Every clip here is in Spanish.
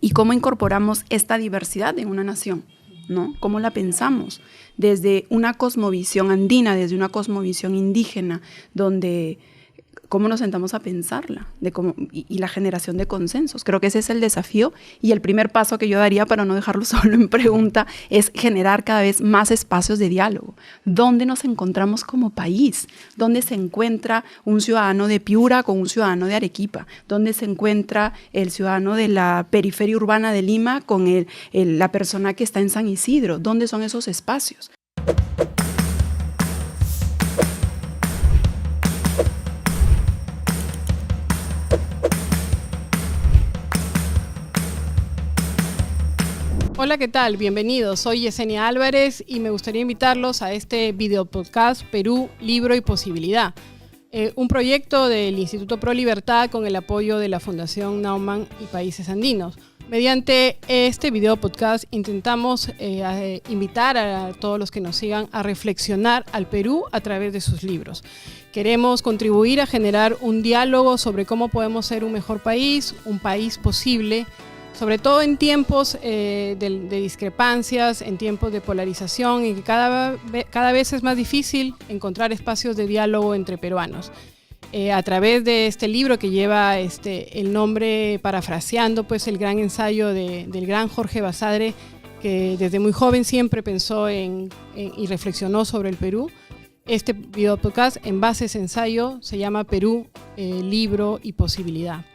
y cómo incorporamos esta diversidad en una nación, ¿no? ¿Cómo la pensamos? Desde una cosmovisión andina, desde una cosmovisión indígena, donde cómo nos sentamos a pensarla y la generación de consensos. Creo que ese es el desafío y el primer paso que yo daría para no dejarlo solo en pregunta es generar cada vez más espacios de diálogo. ¿Dónde nos encontramos como país? ¿Dónde se encuentra un ciudadano de Piura con un ciudadano de Arequipa? ¿Dónde se encuentra el ciudadano de la periferia urbana de Lima con la persona que está en San Isidro? ¿Dónde son esos espacios? Hola, ¿qué tal? Bienvenidos. Soy Yesenia Álvarez y me gustaría invitarlos a este video podcast Perú, Libro y Posibilidad. Un proyecto del Instituto Pro Libertad con el apoyo de la Fundación Naumann y Países Andinos. Mediante este video podcast intentamos invitar a todos los que nos sigan a reflexionar al Perú a través de sus libros. Queremos contribuir a generar un diálogo sobre cómo podemos ser un mejor país, un país posible, sobre todo en tiempos de discrepancias, en tiempos de polarización y que cada vez es más difícil encontrar espacios de diálogo entre peruanos. A través de este libro que lleva el nombre, parafraseando pues, el gran ensayo del gran Jorge Basadre, que desde muy joven siempre pensó y reflexionó sobre el Perú. Este video podcast, en base a ese ensayo, se llama Perú, Libro y Posibilidad.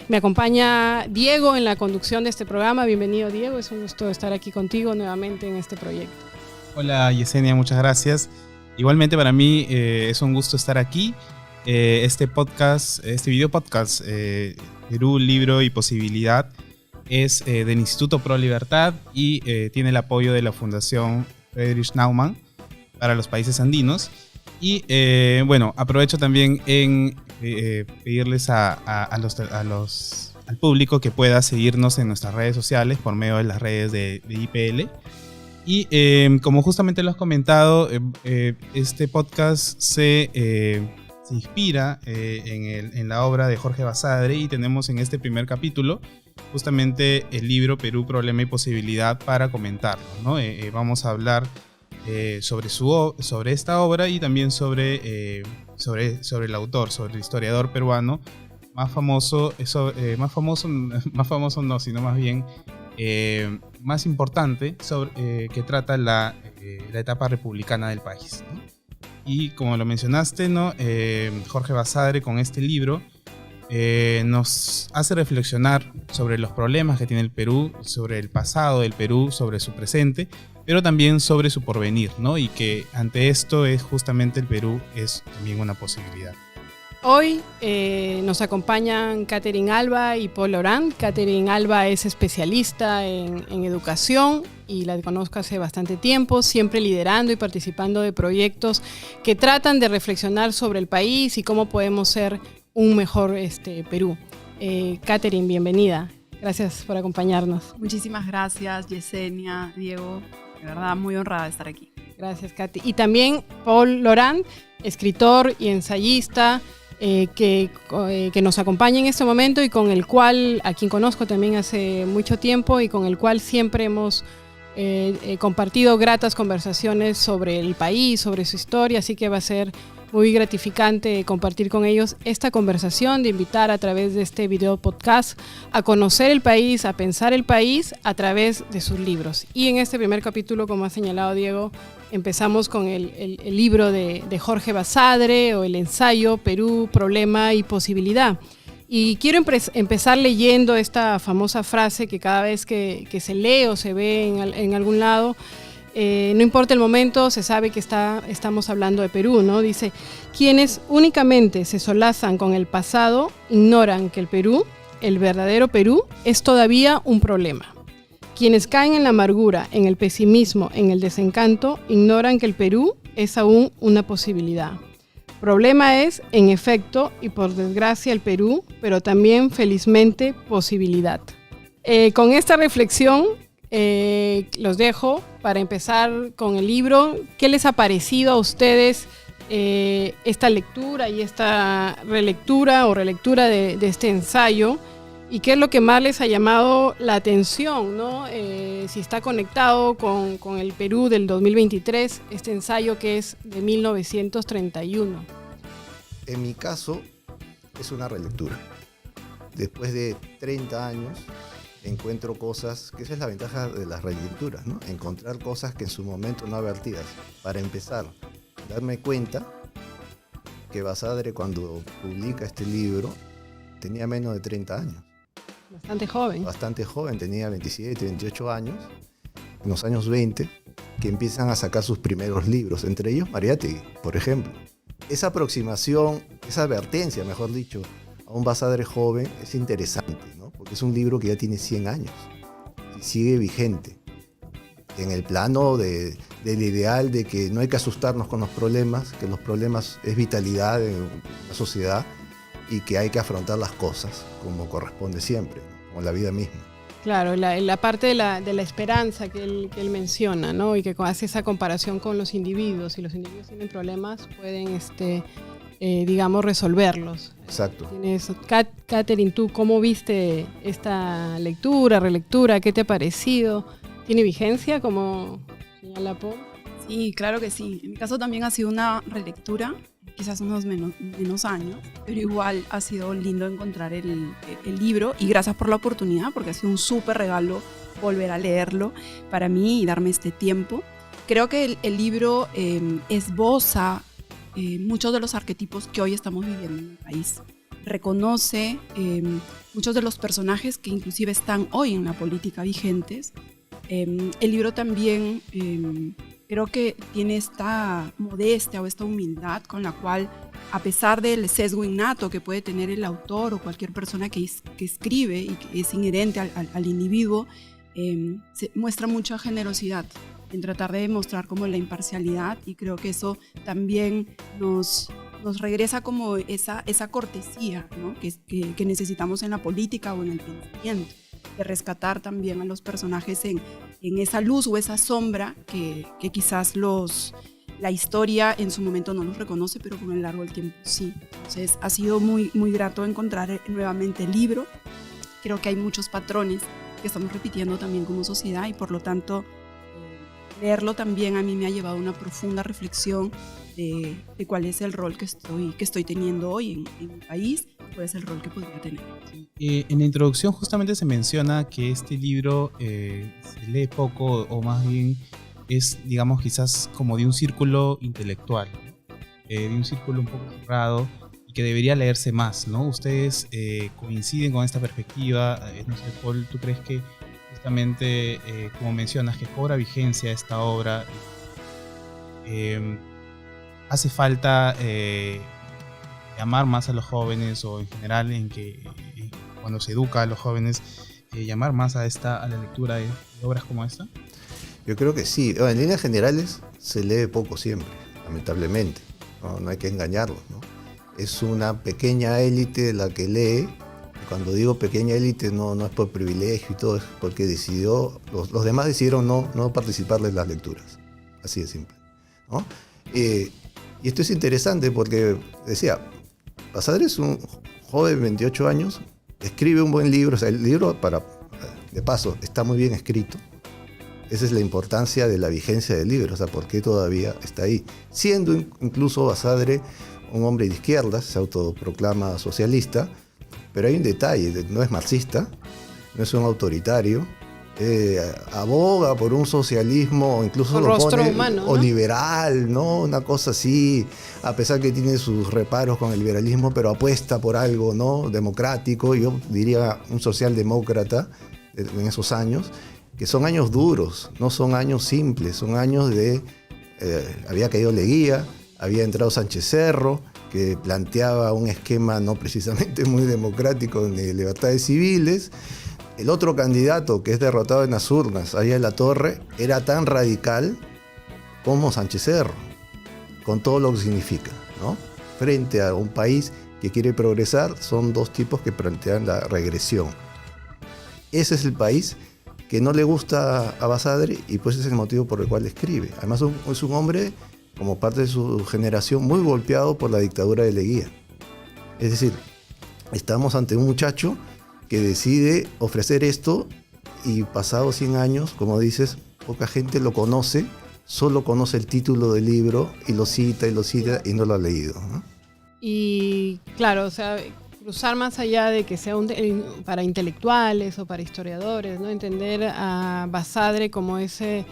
Me acompaña Diego en la conducción de este programa. Bienvenido, Diego. Es un gusto estar aquí contigo nuevamente en este proyecto. Hola, Yesenia. Muchas gracias. Igualmente para mí es un gusto estar aquí. Este video podcast, Perú, Libro y Posibilidad, es del Instituto Pro Libertad y tiene el apoyo de la Fundación Friedrich Naumann para los países andinos. Y aprovecho también en pedirles al público que pueda seguirnos en nuestras redes sociales por medio de las redes de IPL. Y como justamente lo has comentado, este podcast se inspira en la obra de Jorge Basadre y tenemos en este primer capítulo justamente el libro Perú, Problema y Posibilidad para comentarlo, ¿no? Vamos a hablar sobre esta obra y también sobre el autor, sobre el historiador peruano más famoso no, sino más bien más importante, que trata la etapa republicana del país, ¿no? Y como lo mencionaste, ¿no? Jorge Basadre con este libro nos hace reflexionar sobre los problemas que tiene el Perú, sobre el pasado del Perú, sobre su presente, pero también sobre su porvenir, ¿no? Y que ante esto es justamente el Perú es también una posibilidad. Hoy nos acompañan Catherine Alba y Paul Laurent. Catherine Alba es especialista en educación y la conozco hace bastante tiempo, siempre liderando y participando de proyectos que tratan de reflexionar sobre el país y cómo podemos ser un mejor Perú. Catherine, bienvenida. Gracias por acompañarnos. Muchísimas gracias, Yesenia, Diego. De verdad, muy honrada de estar aquí. Gracias, Katy. Y también Paul Laurent, escritor y ensayista, que nos acompaña en este momento y con el cual, a quien conozco también hace mucho tiempo y con el cual siempre hemos compartido gratas conversaciones sobre el país, sobre su historia, así que va a ser muy gratificante compartir con ellos esta conversación, de invitar a través de este video podcast a conocer el país, a pensar el país a través de sus libros. Y en este primer capítulo, como ha señalado Diego, empezamos con el libro de Jorge Basadre, o el ensayo Perú, Problema y Posibilidad. Y quiero empezar leyendo esta famosa frase que cada vez que se lee o se ve en algún lado, no importa el momento, se sabe que estamos hablando de Perú, ¿no? Dice: quienes únicamente se solazan con el pasado ignoran que el Perú, el verdadero Perú, es todavía un problema. Quienes caen en la amargura, en el pesimismo, en el desencanto, ignoran que el Perú es aún una posibilidad. Problema es, en efecto, y por desgracia, el Perú, pero también, felizmente, posibilidad. Con esta reflexión los dejo para empezar con el libro. ¿Qué les ha parecido a ustedes esta lectura y esta relectura o relectura de este ensayo? ¿Y qué es lo que más les ha llamado la atención, ¿no? Si está conectado con el Perú del 2023, este ensayo que es de 1931. En mi caso, es una relectura. Después de 30 años, encuentro cosas, que esa es la ventaja de las relecturas, ¿no? Encontrar cosas que en su momento no advertidas. Para empezar, darme cuenta que Basadre, cuando publica este libro, tenía menos de 30 años. Bastante joven. Bastante joven, tenía 27, 28 años, en los años 20, que empiezan a sacar sus primeros libros, entre ellos Mariátegui, por ejemplo. Esa aproximación, esa advertencia, mejor dicho, a un Basadre joven es interesante, ¿no? Porque es un libro que ya tiene 100 años y sigue vigente. En el plano del ideal de que no hay que asustarnos con los problemas, que los problemas es vitalidad en la sociedad, y que hay que afrontar las cosas como corresponde siempre, ¿no? Como la vida misma. Claro, la parte de la esperanza que él menciona, ¿no? Y que hace esa comparación con los individuos. Si los individuos tienen problemas, pueden, digamos, resolverlos. Exacto. Catherine, ¿tú cómo viste esta lectura, relectura? ¿Qué te ha parecido? ¿Tiene vigencia, como señala Paul? Sí, claro que sí. En mi caso también ha sido una relectura, quizás unos menos años, pero igual ha sido lindo encontrar el libro, y gracias por la oportunidad, porque ha sido un súper regalo volver a leerlo para mí y darme este tiempo. Creo que el libro esboza muchos de los arquetipos que hoy estamos viviendo en el país. Reconoce muchos de los personajes que inclusive están hoy en la política vigentes. El libro también creo que tiene esta modestia o esta humildad con la cual, a pesar del sesgo innato que puede tener el autor o cualquier persona que escribe y que es inherente al individuo, se muestra mucha generosidad en tratar de demostrar como la imparcialidad, y creo que eso también nos regresa como esa cortesía, ¿no? que necesitamos en la política o en el pensamiento, de rescatar también a los personajes en esa luz o esa sombra que quizás la historia en su momento no los reconoce, pero con el largo del tiempo sí. Entonces ha sido muy, muy grato encontrar nuevamente el libro. Creo que hay muchos patrones que estamos repitiendo también como sociedad, y por lo tanto leerlo también a mí me ha llevado a una profunda reflexión de cuál es el rol que estoy teniendo hoy en mi país, cuál es el rol que podría tener. En la introducción justamente se menciona que este libro se lee poco, o más bien es, digamos, quizás como de un círculo intelectual, ¿no? De un círculo un poco cerrado, y que debería leerse más, ¿no? ¿Ustedes coinciden con esta perspectiva? No sé, Paul, ¿tú crees que justamente, como mencionas, que cobra vigencia esta obra? ¿Hace falta llamar más a los jóvenes, o en general cuando se educa a los jóvenes, llamar más a la lectura de obras como esta? Yo creo que sí. En líneas generales se lee poco siempre, lamentablemente. No hay que engañarlos, ¿no? Es una pequeña élite la que lee. Cuando digo pequeña élite no es por privilegio y todo, es porque los demás decidieron no participar de las lecturas. Así de simple, ¿no? Y esto es interesante porque, decía, Basadre es un joven de 28 años, escribe un buen libro. O sea, el libro, de paso, está muy bien escrito. Esa es la importancia de la vigencia del libro, o sea, por qué todavía está ahí. Siendo incluso Basadre un hombre de izquierdas, se autoproclama socialista, pero hay un detalle: no es marxista, no es un autoritario, aboga por un socialismo, incluso lo pone humano, ¿no? O liberal, ¿no? Una cosa así, a pesar que tiene sus reparos con el liberalismo, pero apuesta por algo, ¿no? Democrático, yo diría un socialdemócrata en esos años, que son años duros, no son años simples, son años de... había caído Leguía, había entrado Sánchez Cerro, que planteaba un esquema no precisamente muy democrático de libertades civiles. El otro candidato, que es derrotado en las urnas, allá en La Torre, era tan radical como Sánchez Cerro, con todo lo que significa, ¿no? Frente a un país que quiere progresar, son dos tipos que plantean la regresión. Ese es el país que no le gusta a Basadre, y pues ese es el motivo por el cual escribe. Además es un hombre, como parte de su generación, muy golpeado por la dictadura de Leguía. Es decir, estamos ante un muchacho que decide ofrecer esto y pasados 100 años, como dices, poca gente lo conoce, solo conoce el título del libro y lo cita y no lo ha leído, ¿no? Y claro, o sea, cruzar más allá de que sea para intelectuales o para historiadores, ¿no? Entender a Basadre como ese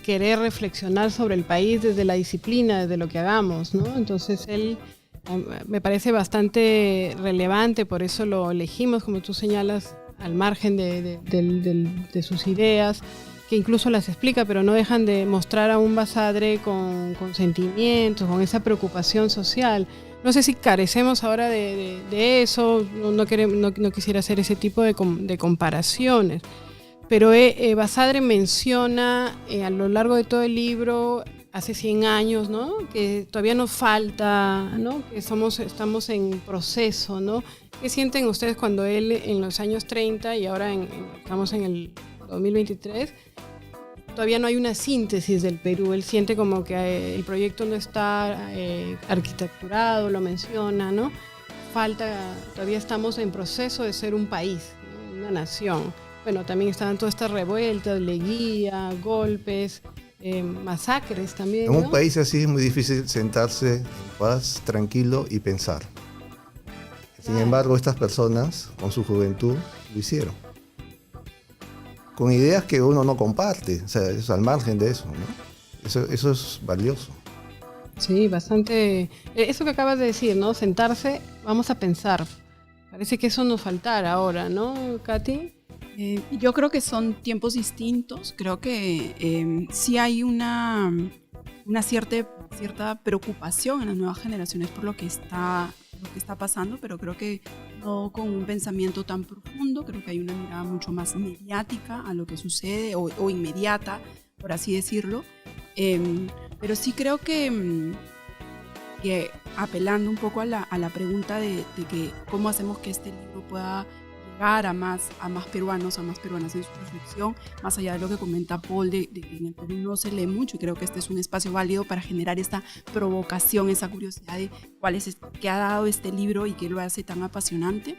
querer reflexionar sobre el país desde la disciplina, desde lo que hagamos, ¿no? Entonces él me parece bastante relevante, por eso lo elegimos, como tú señalas, al margen de sus ideas, que incluso las explica, pero no dejan de mostrar a un Basadre con sentimientos, con esa preocupación social. No sé si carecemos ahora de eso, no quisiera hacer ese tipo de comparaciones, pero Basadre menciona a lo largo de todo el libro, hace 100 años, ¿no? Que todavía nos falta, ¿no? Que estamos en proceso, ¿no? ¿Qué sienten ustedes cuando él en los años 30 y ahora estamos en el 2023, todavía no hay una síntesis del Perú? Él siente como que el proyecto no está arquitecturado, lo menciona, ¿no? Todavía estamos en proceso de ser un país, ¿no? Una nación. Bueno, también estaban todas estas revueltas, Leguía, golpes, masacres también, ¿no? En un país así es muy difícil sentarse en paz, tranquilo y pensar. Sin embargo, estas personas, con su juventud, lo hicieron. Con ideas que uno no comparte, o sea, es al margen de eso, ¿no? Eso es valioso. Sí, bastante. Eso que acabas de decir, ¿no? Sentarse, vamos a pensar. Parece que eso nos faltara ahora, ¿no, Katy? Yo creo que son tiempos distintos. Creo que sí hay una cierta preocupación en las nuevas generaciones por lo que está pasando, pero creo que no con un pensamiento tan profundo. Creo que hay una mirada mucho más mediática a lo que sucede o inmediata, por así decirlo. Pero sí creo que apelando un poco a la pregunta de que cómo hacemos que este libro pueda llegar a más peruanos, a más peruanas en su reflexión, más allá de lo que comenta Paul, de que en el Perú no se lee mucho, y creo que este es un espacio válido para generar esta provocación, esa curiosidad de qué ha dado este libro y qué lo hace tan apasionante.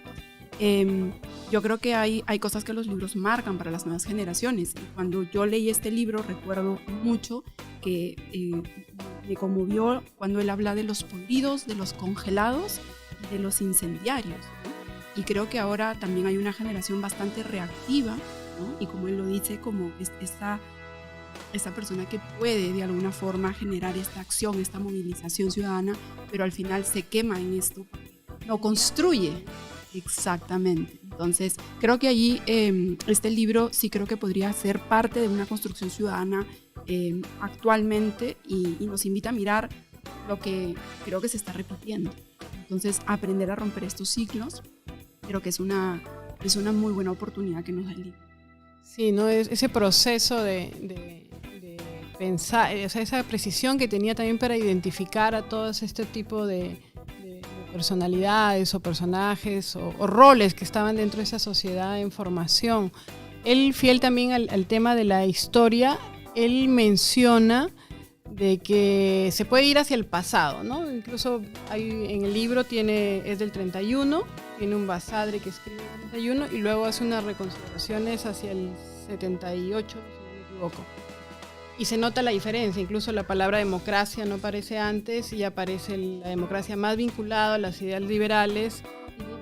Yo creo que hay cosas que los libros marcan para las nuevas generaciones. Cuando yo leí este libro, recuerdo mucho que me conmovió cuando él habla de los podridos, de los congelados y de los incendiarios, ¿no? Y creo que ahora también hay una generación bastante reactiva, ¿no? Y como él lo dice, como esta persona que puede de alguna forma generar esta acción, esta movilización ciudadana, pero al final se quema en esto, no construye. Exactamente. Entonces, creo que allí este libro sí creo que podría ser parte de una construcción ciudadana actualmente y nos invita a mirar lo que creo que se está repitiendo. Entonces, aprender a romper estos ciclos, creo que es una muy buena oportunidad que nos da el libro. Sí, ¿no? Ese proceso de pensar, o sea, esa precisión que tenía también para identificar a todos este tipo de personalidades o personajes o roles que estaban dentro de esa sociedad en formación. Él, fiel también al tema de la historia, él menciona de que se puede ir hacia el pasado, ¿no? Incluso en el libro es del 31, tiene un Basadre que escribe en el 31 y luego hace unas reconsideraciones hacia el 78, si no me equivoco. Y se nota la diferencia, incluso la palabra democracia no aparece antes y aparece la democracia más vinculada a las ideas liberales.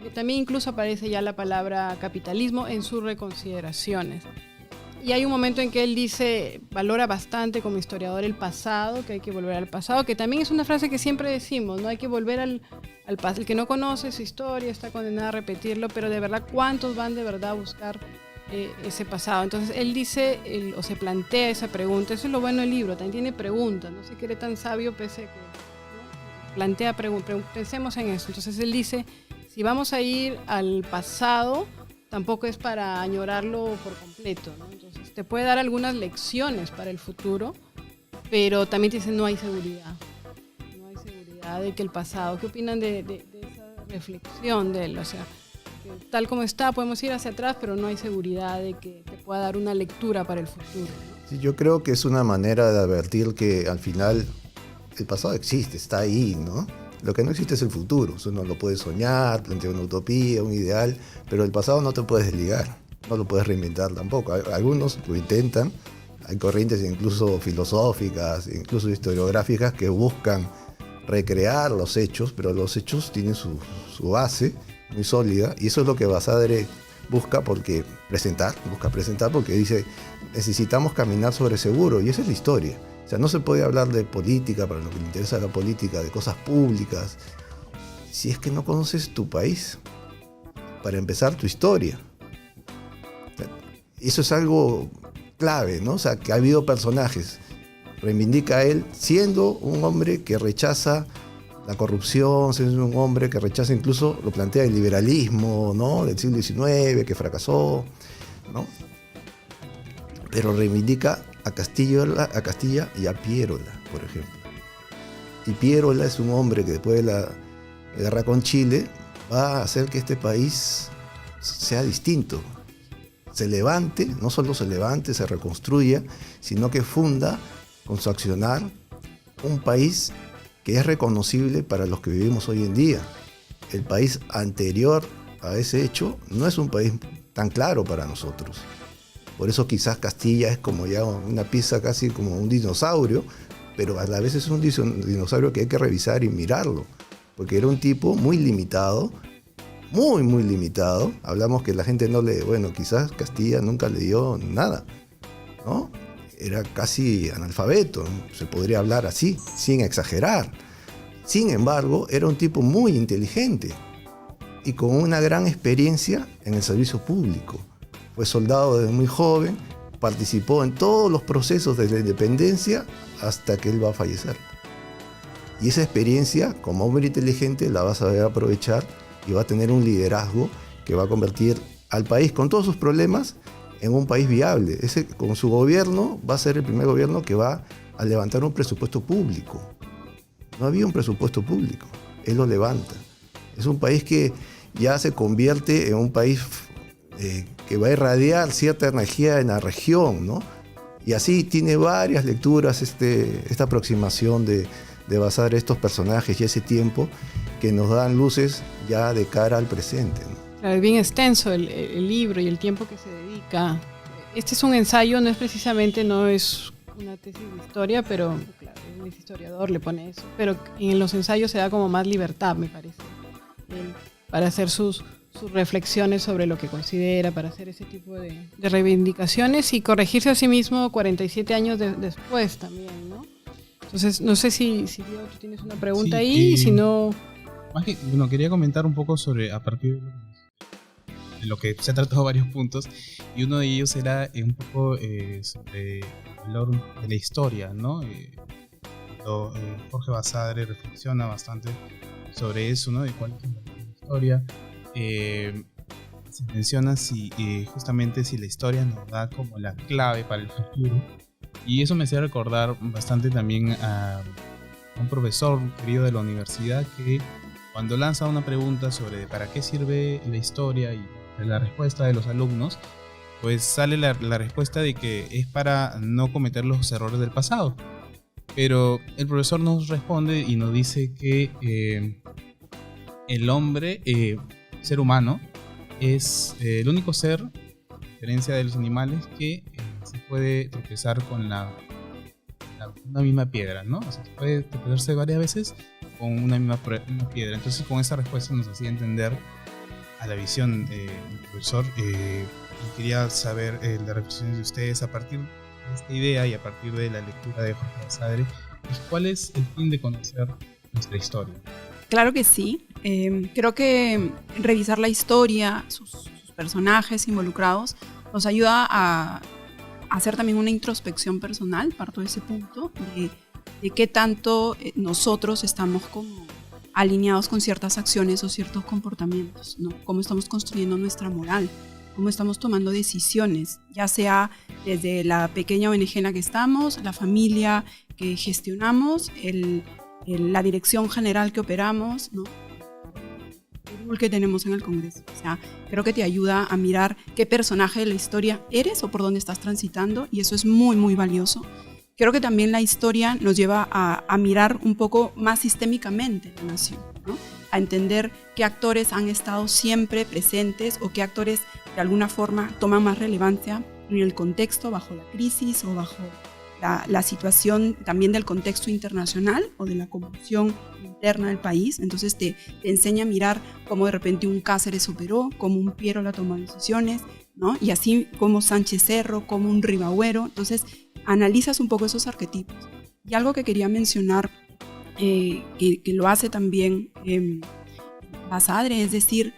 Y también incluso aparece ya la palabra capitalismo en sus reconsideraciones. Y hay un momento en que él valora bastante como historiador el pasado, que hay que volver al pasado, que también es una frase que siempre decimos, ¿no? Hay que volver al pasado. El que no conoce su historia está condenado a repetirlo, pero de verdad, ¿cuántos van de verdad a buscar ese pasado? Entonces él dice, o se plantea esa pregunta. Eso es lo bueno del libro, también tiene preguntas, no se cree tan sabio pese a que, ¿no? Plantea preguntas, pensemos en eso. Entonces él dice, si vamos a ir al pasado, tampoco es para añorarlo por completo, ¿no? Entonces te puede dar algunas lecciones para el futuro, pero también te dice no hay seguridad de que el pasado. ¿Qué opinan de esa reflexión de él? O sea, que tal como está podemos ir hacia atrás, pero no hay seguridad de que te pueda dar una lectura para el futuro, ¿no? Sí, yo creo que es una manera de advertir que al final el pasado existe, está ahí, ¿no? Lo que no existe es el futuro. Uno lo puede soñar, plantear una utopía, un ideal, pero el pasado no te puedes desligar, no lo puedes reinventar tampoco. Algunos lo intentan, hay corrientes incluso filosóficas, incluso historiográficas que buscan recrear los hechos, pero los hechos tienen su base muy sólida, y eso es lo que Basadre busca presentar porque dice, necesitamos caminar sobre seguro, y esa es la historia. O sea, no se puede hablar de política, para lo que le interesa la política, de cosas públicas, si es que no conoces tu país, para empezar tu historia. Eso es algo clave, ¿no? O sea, que ha habido personajes, reivindica a él siendo un hombre que rechaza la corrupción, siendo un hombre que rechaza, incluso lo plantea el liberalismo, ¿no?, del siglo XIX, que fracasó, ¿no? Pero reivindica a Castilla y a Piérola, por ejemplo. Y Piérola es un hombre que después de la guerra con Chile va a hacer que este país sea distinto, se levante, no solo se levante, se reconstruya, sino que funda con su accionar un país que es reconocible para los que vivimos hoy en día. El país anterior a ese hecho no es un país tan claro para nosotros. Por eso quizás Castilla es como ya una pieza casi como un dinosaurio, pero a la vez es un dinosaurio que hay que revisar y mirarlo, porque era un tipo muy limitado, muy limitado. Hablamos que la gente quizás Castilla nunca le dio nada, ¿no? Era casi analfabeto, se podría hablar así, sin exagerar. Sin embargo, era un tipo muy inteligente y con una gran experiencia en el servicio público. Fue soldado desde muy joven, participó en todos los procesos de la independencia hasta que él va a fallecer. Y esa experiencia, como hombre inteligente, la va a saber aprovechar y va a tener un liderazgo que va a convertir al país, con todos sus problemas, en un país viable. Con su gobierno va a ser el primer gobierno que va a levantar un presupuesto público. No había un presupuesto público, él lo levanta. Es un país que ya se convierte en un país que va a irradiar cierta energía en la región, ¿no? Y así tiene varias lecturas esta aproximación de basar estos personajes y ese tiempo que nos dan luces ya de cara al presente, ¿no? Claro, es bien extenso el libro y el tiempo que se dedica. Este es un ensayo, no es una tesis de historia, pero claro, el historiador le pone eso. Pero en los ensayos se da como más libertad, me parece, para hacer sus reflexiones sobre lo que considera, para hacer ese tipo de reivindicaciones y corregirse a sí mismo 47 años después también, ¿no? Entonces, no sé si Diego, tú tienes una pregunta ahí, si no... Más que, quería comentar un poco sobre, a partir de lo que se ha tratado varios puntos, y uno de ellos era un poco sobre el valor de la historia, ¿no? Jorge Basadre reflexiona bastante sobre eso, ¿no? De cuál es el valor de la historia. Se menciona justamente si la historia nos da como la clave para el futuro, y eso me hacía recordar bastante también a un profesor querido de la universidad que cuando lanza una pregunta sobre para qué sirve la historia y la respuesta de los alumnos, pues sale la respuesta de que es para no cometer los errores del pasado. Pero el profesor nos responde y nos dice que el hombre, ser humano, es el único ser, a diferencia de los animales, que se puede tropezar con una misma piedra, ¿no? O sea, se puede tropezarse varias veces con una misma piedra. Entonces, con esa respuesta nos hacía entender a la visión del profesor. Y quería saber las reflexiones de ustedes a partir de esta idea y a partir de la lectura de Jorge Basadre. ¿Cuál es el fin de conocer nuestra historia? Claro que sí. Creo que revisar la historia, sus personajes involucrados, nos ayuda a hacer también una introspección personal, parto de ese punto, de qué tanto nosotros estamos como alineados con ciertas acciones o ciertos comportamientos, ¿no? Cómo estamos construyendo nuestra moral, cómo estamos tomando decisiones, ya sea desde la pequeña ONG en la que estamos, la familia que gestionamos, la dirección general que operamos, ¿no? El rol que tenemos en el Congreso. O sea, creo que te ayuda a mirar qué personaje de la historia eres o por dónde estás transitando, y eso es muy, muy valioso. creo que también la historia nos lleva a mirar un poco más sistémicamente la nación, ¿no? A entender qué actores han estado siempre presentes o qué actores de alguna forma toman más relevancia en el contexto, bajo la crisis o bajo la situación también del contexto internacional o de la convulsión interna del país. Entonces te enseña a mirar cómo de repente un Cáceres operó, cómo un Pierola tomó decisiones, ¿no? Y así como Sánchez Cerro, como un Ribagüero. Entonces analizas un poco esos arquetipos. Y algo que quería mencionar, que lo hace también Basadre, es decir,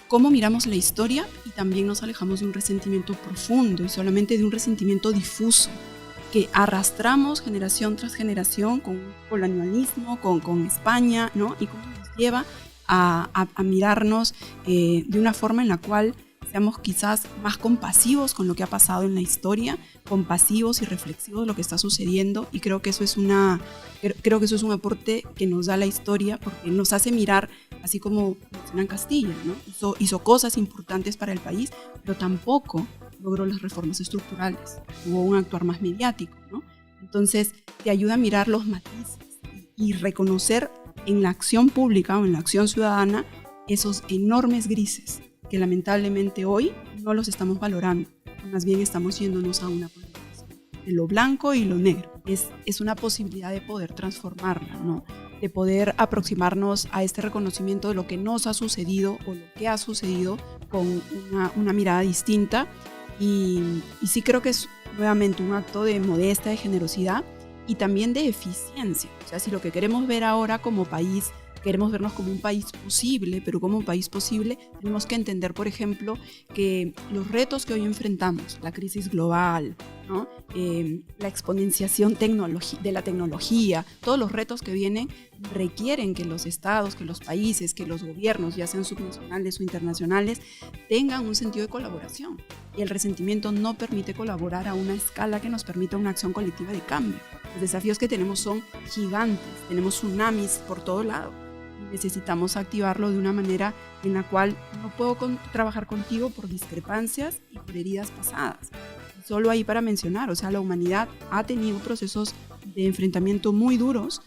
cómo miramos la historia y también nos alejamos de un resentimiento profundo y solamente de un resentimiento difuso que arrastramos generación tras generación con colonialismo, con España, ¿no? Y cómo nos lleva a mirarnos de una forma en la cual seamos quizás más compasivos con lo que ha pasado en la historia, compasivos y reflexivos de lo que está sucediendo, y creo que eso es un aporte que nos da la historia, porque nos hace mirar, así como Hernán Castilla, ¿no? Hizo cosas importantes para el país, pero tampoco logró las reformas estructurales, hubo un actuar más mediático, ¿no? Entonces te ayuda a mirar los matices y reconocer en la acción pública o en la acción ciudadana esos enormes grises que lamentablemente hoy no los estamos valorando, más bien estamos yéndonos a una polarización de lo blanco y lo negro. Es una posibilidad de poder transformarla, ¿no? De poder aproximarnos a este reconocimiento de lo que nos ha sucedido o lo que ha sucedido con una mirada distinta, y sí creo que es nuevamente un acto de modestia, de generosidad y también de eficiencia. O sea, si lo que queremos ver ahora como país, queremos vernos como un país posible, pero como un país posible tenemos que entender, por ejemplo, que los retos que hoy enfrentamos, la crisis global, ¿no? La exponenciación de la tecnología, todos los retos que vienen requieren que los estados, que los países, que los gobiernos, ya sean subnacionales o internacionales, tengan un sentido de colaboración. Y el resentimiento no permite colaborar a una escala que nos permita una acción colectiva de cambio. Los desafíos que tenemos son gigantes, tenemos tsunamis por todo lado. Necesitamos activarlo de una manera en la cual no puedo trabajar contigo por discrepancias y por heridas pasadas. Solo ahí para mencionar, o sea, la humanidad ha tenido procesos de enfrentamiento muy duros,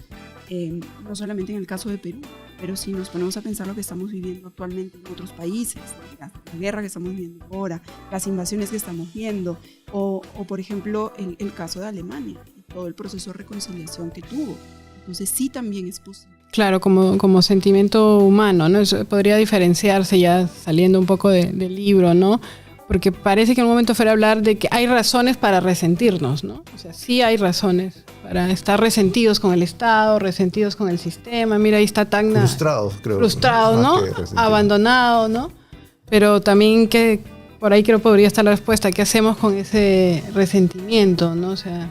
no solamente en el caso de Perú, pero si nos ponemos a pensar lo que estamos viviendo actualmente en otros países, la guerra que estamos viviendo ahora, las invasiones que estamos viendo, o por ejemplo el caso de Alemania y todo el proceso de reconciliación que tuvo. Entonces sí, también es posible. Claro, como sentimiento humano, ¿no? Eso podría diferenciarse, ya saliendo un poco del libro, ¿no? Porque parece que en un momento fuera a hablar de que hay razones para resentirnos, ¿no? O sea, sí hay razones para estar resentidos con el Estado, resentidos con el sistema. Mira, ahí está Tacna. Frustrados, ¿no? Abandonado, ¿no? Pero también que por ahí creo podría estar la respuesta. ¿Qué hacemos con ese resentimiento, no? O sea,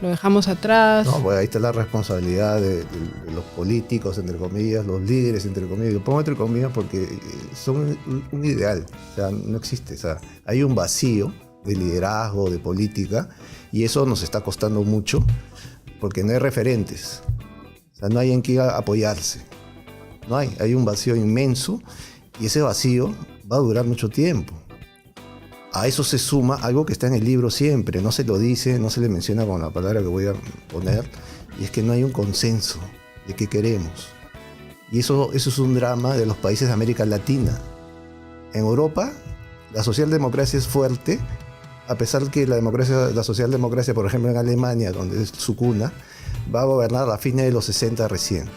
lo dejamos atrás. No, pues ahí está la responsabilidad de los políticos, entre comillas, los líderes, entre comillas. Lo pongo entre comillas porque son un ideal, o sea, no existe. O sea, hay un vacío de liderazgo, de política, y eso nos está costando mucho porque no hay referentes. O sea, no hay en qué apoyarse. No hay un vacío inmenso, y ese vacío va a durar mucho tiempo. A eso se suma algo que está en el libro siempre, no se lo dice, no se le menciona con la palabra que voy a poner, y es que no hay un consenso de qué queremos. Y eso es un drama de los países de América Latina. En Europa, la socialdemocracia es fuerte, a pesar que la socialdemocracia, por ejemplo, en Alemania, donde es su cuna, va a gobernar a fines de los 60 recién.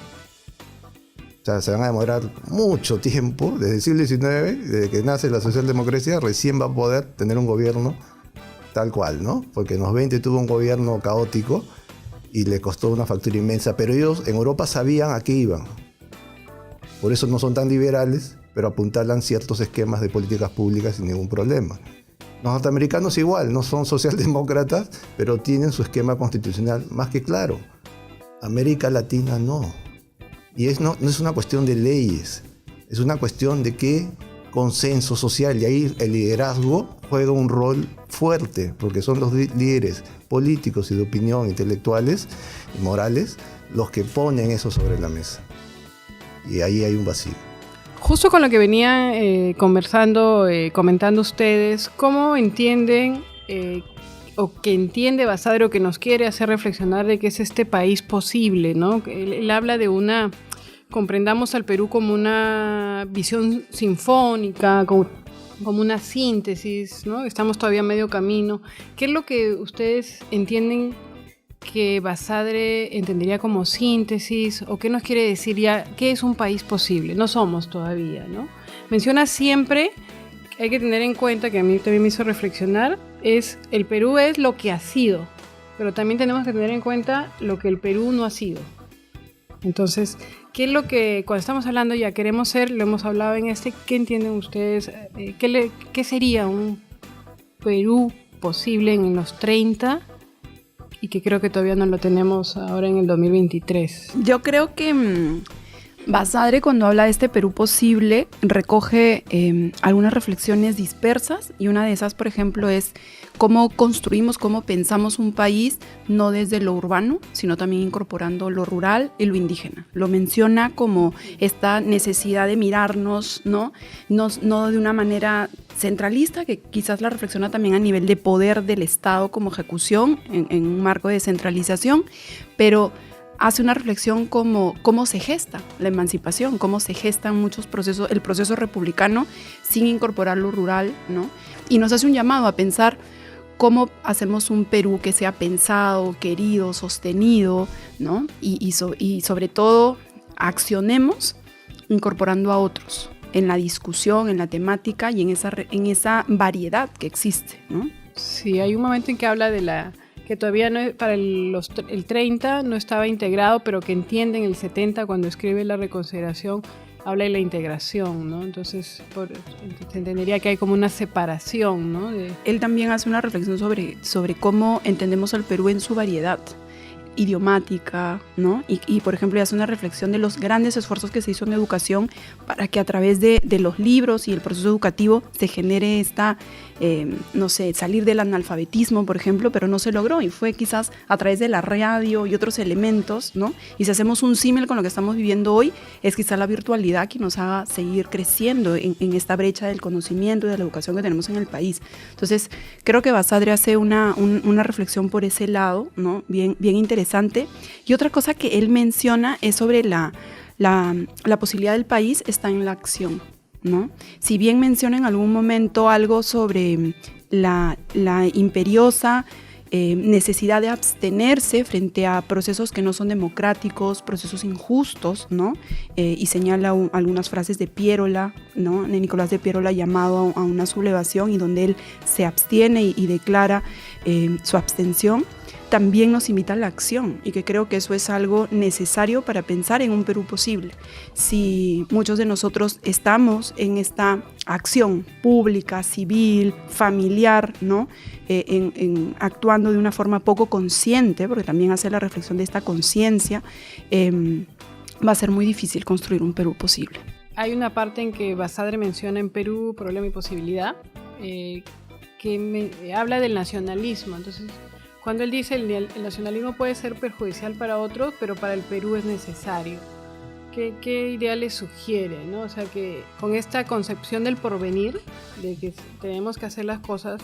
O sea, se van a demorar mucho tiempo, desde el siglo XIX, desde que nace la socialdemocracia, recién va a poder tener un gobierno tal cual, ¿no? Porque en los 20 tuvo un gobierno caótico y le costó una factura inmensa, pero ellos en Europa sabían a qué iban. Por eso no son tan liberales, pero apuntalan ciertos esquemas de políticas públicas sin ningún problema. Los norteamericanos igual, no son socialdemócratas, pero tienen su esquema constitucional más que claro. América Latina no. Y no es una cuestión de leyes, es una cuestión de qué consenso social. Y ahí el liderazgo juega un rol fuerte, porque son los líderes políticos y de opinión, intelectuales y morales, los que ponen eso sobre la mesa. Y ahí hay un vacío. Justo con lo que venían comentando ustedes, ¿cómo entienden o que entiende Basadre o que nos quiere hacer reflexionar de qué es este país posible, ¿no? Él habla de comprendamos al Perú como una visión sinfónica, como una síntesis, ¿no? Estamos todavía a medio camino. ¿Qué es lo que ustedes entienden que Basadre entendería como síntesis, o qué nos quiere decir ya, qué es un país posible? No somos todavía, ¿no? Menciona siempre, hay que tener en cuenta, que a mí también me hizo reflexionar, el Perú es lo que ha sido, pero también tenemos que tener en cuenta lo que el Perú no ha sido. Entonces, ¿qué es lo que cuando estamos hablando ya queremos ser? Lo hemos hablado en ¿qué entienden ustedes? ¿Qué sería un Perú posible en los 30? Y que creo que todavía no lo tenemos ahora en el 2023. Yo creo que Basadre, cuando habla de este Perú posible, recoge algunas reflexiones dispersas, y una de esas, por ejemplo, es cómo construimos, cómo pensamos un país, no desde lo urbano, sino también incorporando lo rural y lo indígena. Lo menciona como esta necesidad de mirarnos, no de una manera centralista, que quizás la reflexiona también a nivel de poder del Estado como ejecución, en un marco de descentralización, pero hace una reflexión como cómo se gesta la emancipación, cómo se gestan muchos procesos, el proceso republicano sin incorporar lo rural, ¿no? Y nos hace un llamado a pensar cómo hacemos un Perú que sea pensado, querido, sostenido, ¿no? Y sobre todo accionemos incorporando a otros en la discusión, en la temática y en esa variedad que existe, ¿no? Sí, hay un momento en que habla de que todavía no para el 30 no estaba integrado, pero que entiende en el 70, cuando escribe la reconsideración, habla de la integración, ¿no? Entonces se entendería que hay como una separación, ¿no? Él también hace una reflexión sobre cómo entendemos al Perú en su variedad idiomática, ¿no? Y por ejemplo, hace una reflexión de los grandes esfuerzos que se hizo en educación para que a través de los libros y el proceso educativo se genere salir del analfabetismo, por ejemplo, pero no se logró, y fue quizás a través de la radio y otros elementos, ¿no? Y si hacemos un símil con lo que estamos viviendo hoy, es quizás la virtualidad que nos haga seguir creciendo en esta brecha del conocimiento y de la educación que tenemos en el país. Entonces, creo que Basadre hace una reflexión por ese lado, ¿no? Bien interesante. Y otra cosa que él menciona es sobre la posibilidad del país está en la acción, ¿no? Si bien menciona en algún momento algo sobre la imperiosa necesidad de abstenerse frente a procesos que no son democráticos, procesos injustos, ¿no? Y señala algunas frases de Piérola, ¿no? De Nicolás de Piérola, llamado a una sublevación, y donde él se abstiene y declara su abstención. También nos invita a la acción, y que creo que eso es algo necesario para pensar en un Perú posible. Si muchos de nosotros estamos en esta acción pública, civil, familiar, ¿no? Actuando de una forma poco consciente, porque también hace la reflexión de esta conciencia, va a ser muy difícil construir un Perú posible. Hay una parte en que Basadre menciona en Perú problema y posibilidad, que habla del nacionalismo. Entonces, cuando él dice el nacionalismo puede ser perjudicial para otros, pero para el Perú es necesario. ¿Qué idea le sugiere, ¿no? O sea, que con esta concepción del porvenir, de que tenemos que hacer las cosas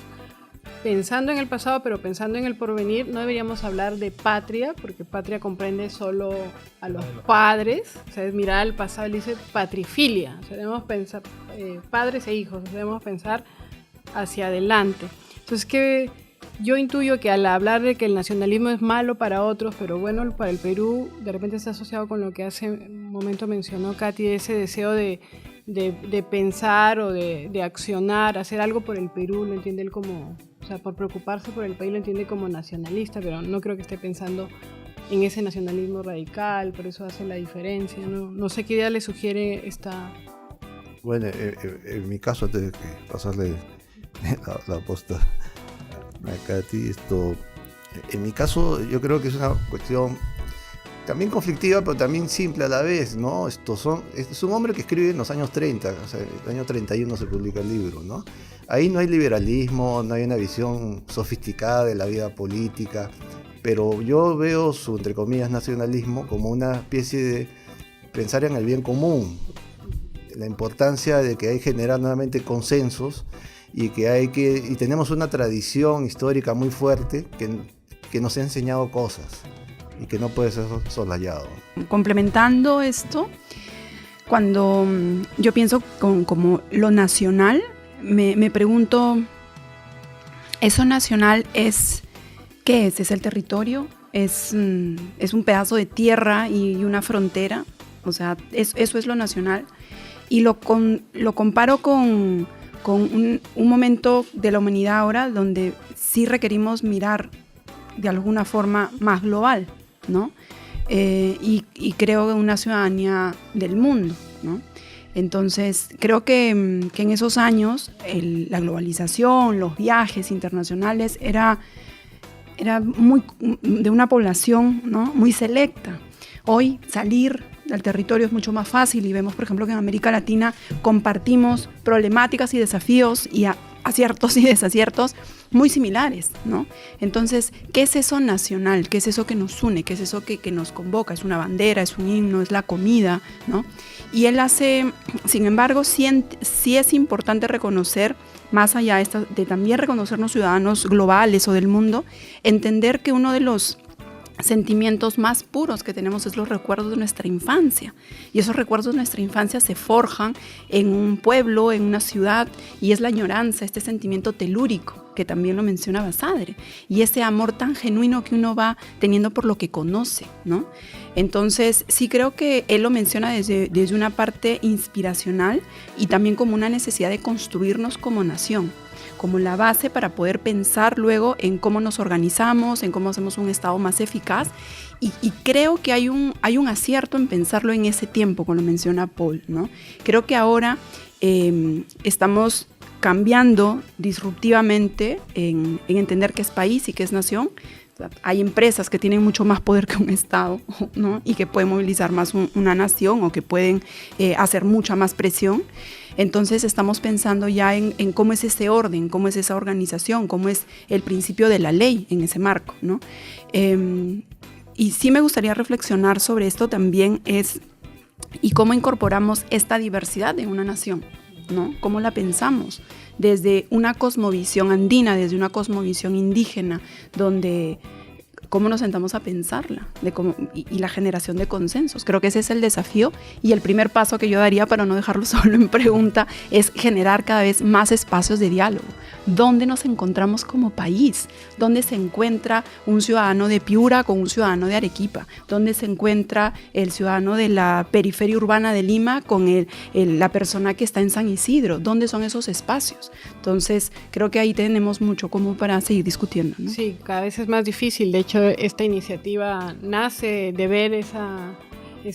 pensando en el pasado, pero pensando en el porvenir, no deberíamos hablar de patria, porque patria comprende solo a los padres. O sea, es mirar al pasado, él dice patrifilia. O sea, debemos pensar padres e hijos, debemos pensar hacia adelante. Entonces, yo intuyo que al hablar de que el nacionalismo es malo para otros, pero bueno para el Perú, de repente está asociado con lo que hace un momento mencionó Katy, ese deseo de pensar o de accionar, hacer algo por el Perú. Lo entiende él como, o sea, por preocuparse por el país lo entiende como nacionalista, pero no creo que esté pensando en ese nacionalismo radical, por eso hace la diferencia, ¿no? No sé qué idea le sugiere esta... Bueno, en mi caso, antes de pasarle la posta a Katy, en mi caso yo creo que es una cuestión también conflictiva, pero también simple a la vez, ¿no? Es un hombre que escribe en los años 30, o sea, en el año 31 se publica el libro, ¿no? Ahí no hay liberalismo, no hay una visión sofisticada de la vida política, pero yo veo su, entre comillas, nacionalismo como una especie de pensar en el bien común, la importancia de que hay que generar nuevamente consensos y y tenemos una tradición histórica muy fuerte que nos ha enseñado cosas y que no puede ser soslayado. Complementando esto, cuando yo pienso como lo nacional, me pregunto, ¿eso nacional qué es? ¿Es el territorio? ¿Es un pedazo de tierra y una frontera? O sea, eso es lo nacional. Y lo comparo con un momento de la humanidad ahora donde sí requerimos mirar de alguna forma más global, ¿no? Y creo que una ciudadanía del mundo, ¿no? Entonces, creo que en esos años la globalización, los viajes internacionales era de una población, ¿no?, muy selecta. Hoy salir del territorio es mucho más fácil y vemos, por ejemplo, que en América Latina compartimos problemáticas y desafíos y aciertos y desaciertos muy similares, ¿no? Entonces, ¿qué es eso nacional? ¿Qué es eso que nos une? ¿Qué es eso que nos convoca? ¿Es una bandera? ¿Es un himno? ¿Es la comida? ¿No? Y él sin embargo, sí es importante reconocer, más allá de también reconocernos ciudadanos globales o del mundo, entender que uno de los sentimientos más puros que tenemos es los recuerdos de nuestra infancia, y esos recuerdos de nuestra infancia se forjan en un pueblo, en una ciudad, y es la añoranza, este sentimiento telúrico que también lo menciona Basadre, y ese amor tan genuino que uno va teniendo por lo que conoce, ¿no? Entonces sí creo que él lo menciona desde una parte inspiracional y también como una necesidad de construirnos como nación, como la base para poder pensar luego en cómo nos organizamos, en cómo hacemos un Estado más eficaz. Y creo que hay un acierto en pensarlo en ese tiempo, como lo menciona Paul, ¿no? Creo que ahora estamos cambiando disruptivamente en entender qué es país y qué es nación. O sea, hay empresas que tienen mucho más poder que un Estado, ¿no? Y que pueden movilizar más una nación o que pueden hacer mucha más presión. Entonces estamos pensando ya en cómo es ese orden, cómo es esa organización, cómo es el principio de la ley en ese marco, ¿no? Y sí me gustaría reflexionar sobre esto también y cómo incorporamos esta diversidad en una nación, ¿no? Cómo la pensamos desde una cosmovisión andina, desde una cosmovisión indígena, donde cómo nos sentamos a pensarla y la generación de consensos. Creo que ese es el desafío y el primer paso que yo daría, para no dejarlo solo en pregunta, es generar cada vez más espacios de diálogo. ¿Dónde nos encontramos como país? ¿Dónde se encuentra un ciudadano de Piura con un ciudadano de Arequipa? ¿Dónde se encuentra el ciudadano de la periferia urbana de Lima con la persona que está en San Isidro? ¿Dónde son esos espacios? Entonces, creo que ahí tenemos mucho como para seguir discutiendo, ¿no? Sí, cada vez es más difícil. De hecho, esta iniciativa nace de ver esa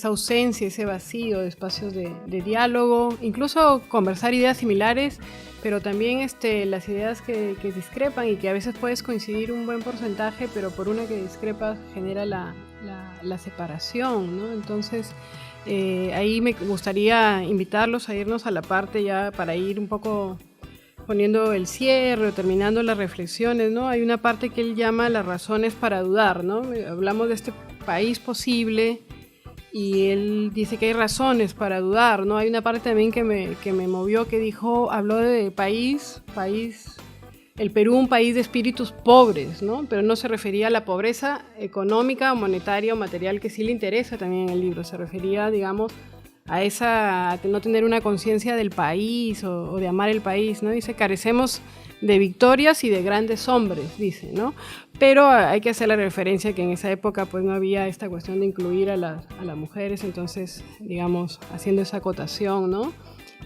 ausencia, ese vacío de espacios de diálogo, incluso conversar ideas similares, pero también las ideas que discrepan y que a veces puedes coincidir un buen porcentaje, pero por una que discrepa genera la separación, ¿no? Entonces, ahí me gustaría invitarlos a irnos a la parte ya para ir un poco poniendo el cierre o terminando las reflexiones, ¿no? Hay una parte que él llama las razones para dudar, ¿no? Hablamos de este país posible y él dice que hay razones para dudar, ¿no? Hay una parte también que me movió, que habló de país, el Perú, un país de espíritus pobres, ¿no? Pero no se refería a la pobreza económica o monetaria o material, que sí le interesa también en el libro, se refería, digamos, a no tener una conciencia del país o de amar el país, ¿no? Dice, carecemos de victorias y de grandes hombres, dice, ¿no? Pero hay que hacer la referencia que en esa época pues no había esta cuestión de incluir a las mujeres, entonces, digamos, haciendo esa acotación, ¿no?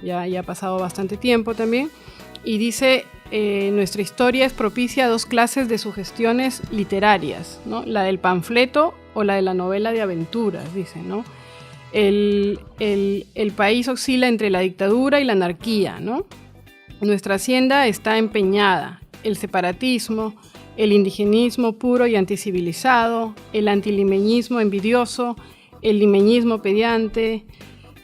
Ya ha pasado bastante tiempo también. Y dice, nuestra historia es propicia a dos clases de sugestiones literarias, ¿no? La del panfleto o la de la novela de aventuras, dice, ¿no? El país oscila entre la dictadura y la anarquía, ¿no? Nuestra hacienda está empeñada. El separatismo, el indigenismo puro y anticivilizado, el antilimeñismo envidioso, el limeñismo pediante,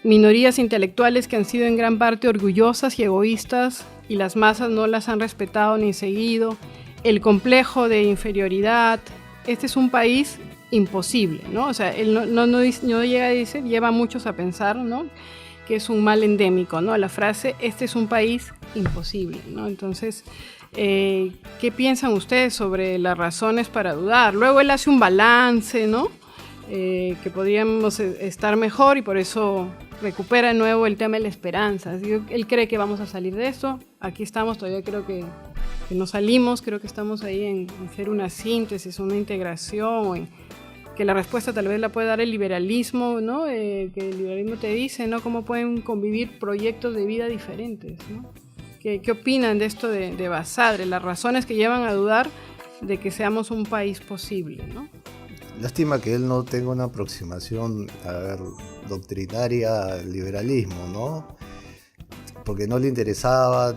minorías intelectuales que han sido en gran parte orgullosas y egoístas y las masas no las han respetado ni seguido, el complejo de inferioridad. Este es un país imposible, ¿no? O sea, él no llega a decir, lleva a muchos a pensar, ¿no?, que es un mal endémico, ¿no? La frase, este es un país imposible, ¿no? Entonces, ¿qué piensan ustedes sobre las razones para dudar? Luego él hace un balance, ¿no? Que podríamos estar mejor y por eso recupera de nuevo el tema de la esperanza. Él cree que vamos a salir de esto. Aquí estamos, todavía creo que no salimos, creo que estamos ahí en hacer una síntesis, una integración, o en que la respuesta tal vez la puede dar el liberalismo, ¿no? Que el liberalismo te dice, ¿no? Cómo pueden convivir proyectos de vida diferentes, ¿no? ¿Qué opinan de esto de Basadre? Las razones que llevan a dudar de que seamos un país posible, ¿no? Lástima que él no tenga una aproximación, doctrinaria al liberalismo, ¿no? Porque no le interesaba,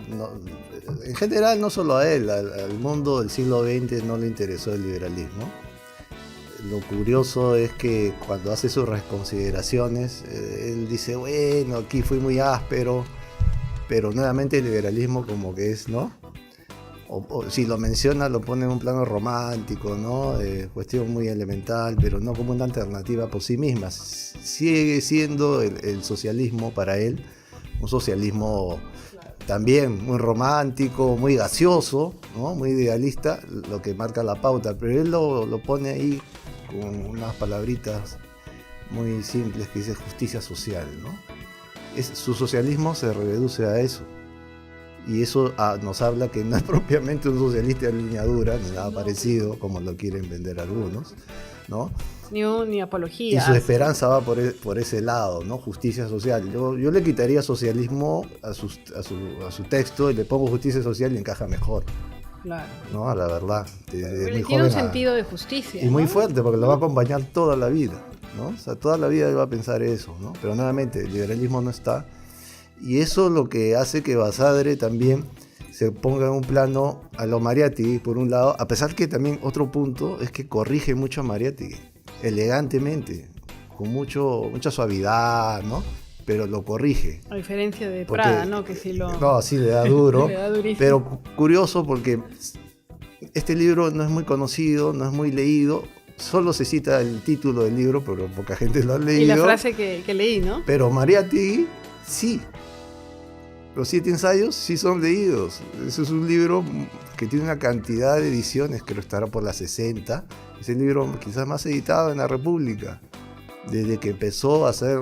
en general no solo a él, al mundo del siglo XX no le interesó el liberalismo. Lo curioso es que cuando hace sus reconsideraciones, él dice, bueno, aquí fui muy áspero, pero nuevamente el liberalismo como que es, ¿no? O si lo menciona, lo pone en un plano romántico, ¿no? Cuestión muy elemental, pero no como una alternativa por sí misma. Sigue siendo el socialismo para él, un socialismo también muy romántico, muy gaseoso, ¿no? Muy idealista, lo que marca la pauta, pero él lo pone ahí con unas palabritas muy simples que dice justicia social, ¿no? Su socialismo se reduce a eso. Y eso nos habla que no es propiamente un socialista de línea dura, ni nada parecido, como lo quieren vender algunos, ¿no? Ni apología. Y su esperanza va por ese lado, ¿no? Justicia social. Yo le quitaría socialismo a su texto y le pongo justicia social y encaja mejor. Claro. ¿No? A la verdad. Tiene un sentido de justicia. Y muy fuerte, porque lo va a acompañar toda la vida, ¿no? O sea, toda la vida él va a pensar eso, ¿no? Pero nuevamente, el liberalismo no está. Y eso es lo que hace que Basadre también se ponga en un plano a lo Mariátegui, por un lado, a pesar que también otro punto es que corrige mucho a Mariátegui, elegantemente, con mucha suavidad, ¿no? Pero lo corrige. A diferencia de Prada, ¿no? Que sí lo... No, sí le da duro, le da durísimo. Pero curioso porque este libro no es muy conocido, no es muy leído, solo se cita el título del libro, pero poca gente lo ha leído. Y la frase que leí, ¿no? Pero Mariátegui, sí. Los 7 ensayos sí son leídos. Ese es un libro que tiene una cantidad de ediciones, creo que estará por las 60. Es el libro quizás más editado en la República, desde que empezó a ser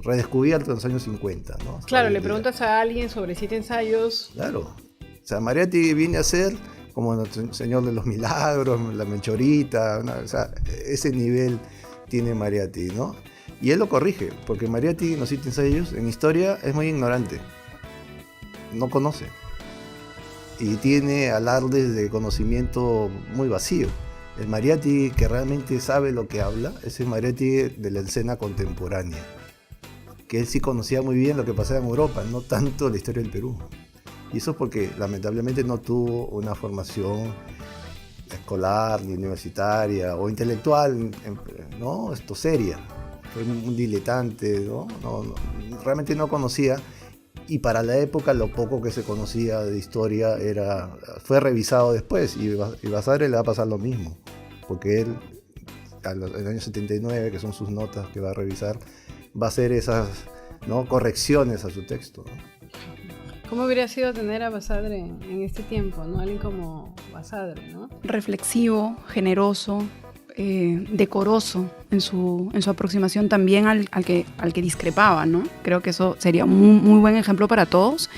redescubierto en los años 50, ¿no? Claro, le preguntas a alguien sobre 7 ensayos. Claro. O sea, Mariátegui viene a ser como el Señor de los Milagros, la Melchorita, o sea, ese nivel tiene Mariátegui, ¿no? Y él lo corrige, porque Mariátegui en los 7 ensayos, en historia, es muy ignorante. No conoce. Y tiene alardes de conocimiento muy vacío. El Mariátegui que realmente sabe lo que habla es el Mariátegui de la escena contemporánea, que él sí conocía muy bien lo que pasaba en Europa, no tanto la historia del Perú. Y eso es porque lamentablemente no tuvo una formación escolar, ni universitaria o intelectual, ¿no? Seria. Fue un diletante, ¿no? Realmente no conocía. Y para la época lo poco que se conocía de historia fue revisado después, y Basadre le va a pasar lo mismo, porque él, en el año 79, que son sus notas que va a revisar, va a hacer esas, ¿no?, correcciones a su texto, ¿no? ¿Cómo hubiera sido tener a Basadre en este tiempo, ¿no? Alguien como Basadre, ¿no? Reflexivo, generoso, decoroso en su aproximación también al que discrepaba, ¿no? Creo que eso sería un muy buen ejemplo para todos.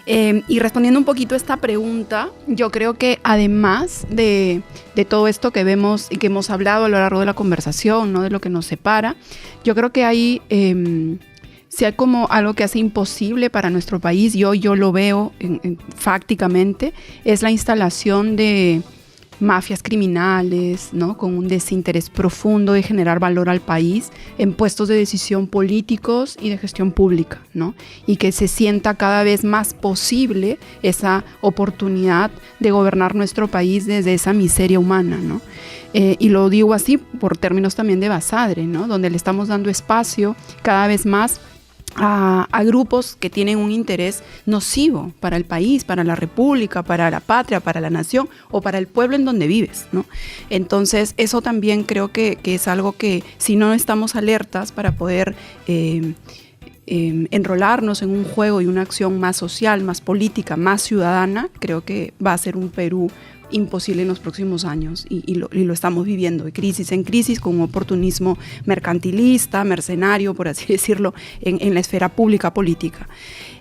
Y respondiendo un poquito a esta pregunta, yo creo que además de todo esto que vemos y que hemos hablado a lo largo de la conversación, ¿no?, de lo que nos separa, yo creo que hay, si hay como algo que hace imposible para nuestro país, yo lo veo fácticamente, es la instalación de mafias criminales, ¿no?, con un desinterés profundo de generar valor al país en puestos de decisión políticos y de gestión pública, ¿no? Y que se sienta cada vez más posible esa oportunidad de gobernar nuestro país desde esa miseria humana, ¿no? Y lo digo así por términos también de Basadre, ¿no?, donde le estamos dando espacio cada vez más a grupos que tienen un interés nocivo para el país, para la república, para la patria, para la nación o para el pueblo en donde vives, ¿no? Entonces eso también creo que es algo que si no estamos alertas para poder enrolarnos en un juego y una acción más social, más política, más ciudadana, creo que va a ser un Perú imposible en los próximos años y lo estamos viviendo, de crisis en crisis, con un oportunismo mercantilista, mercenario, por así decirlo, en la esfera pública política.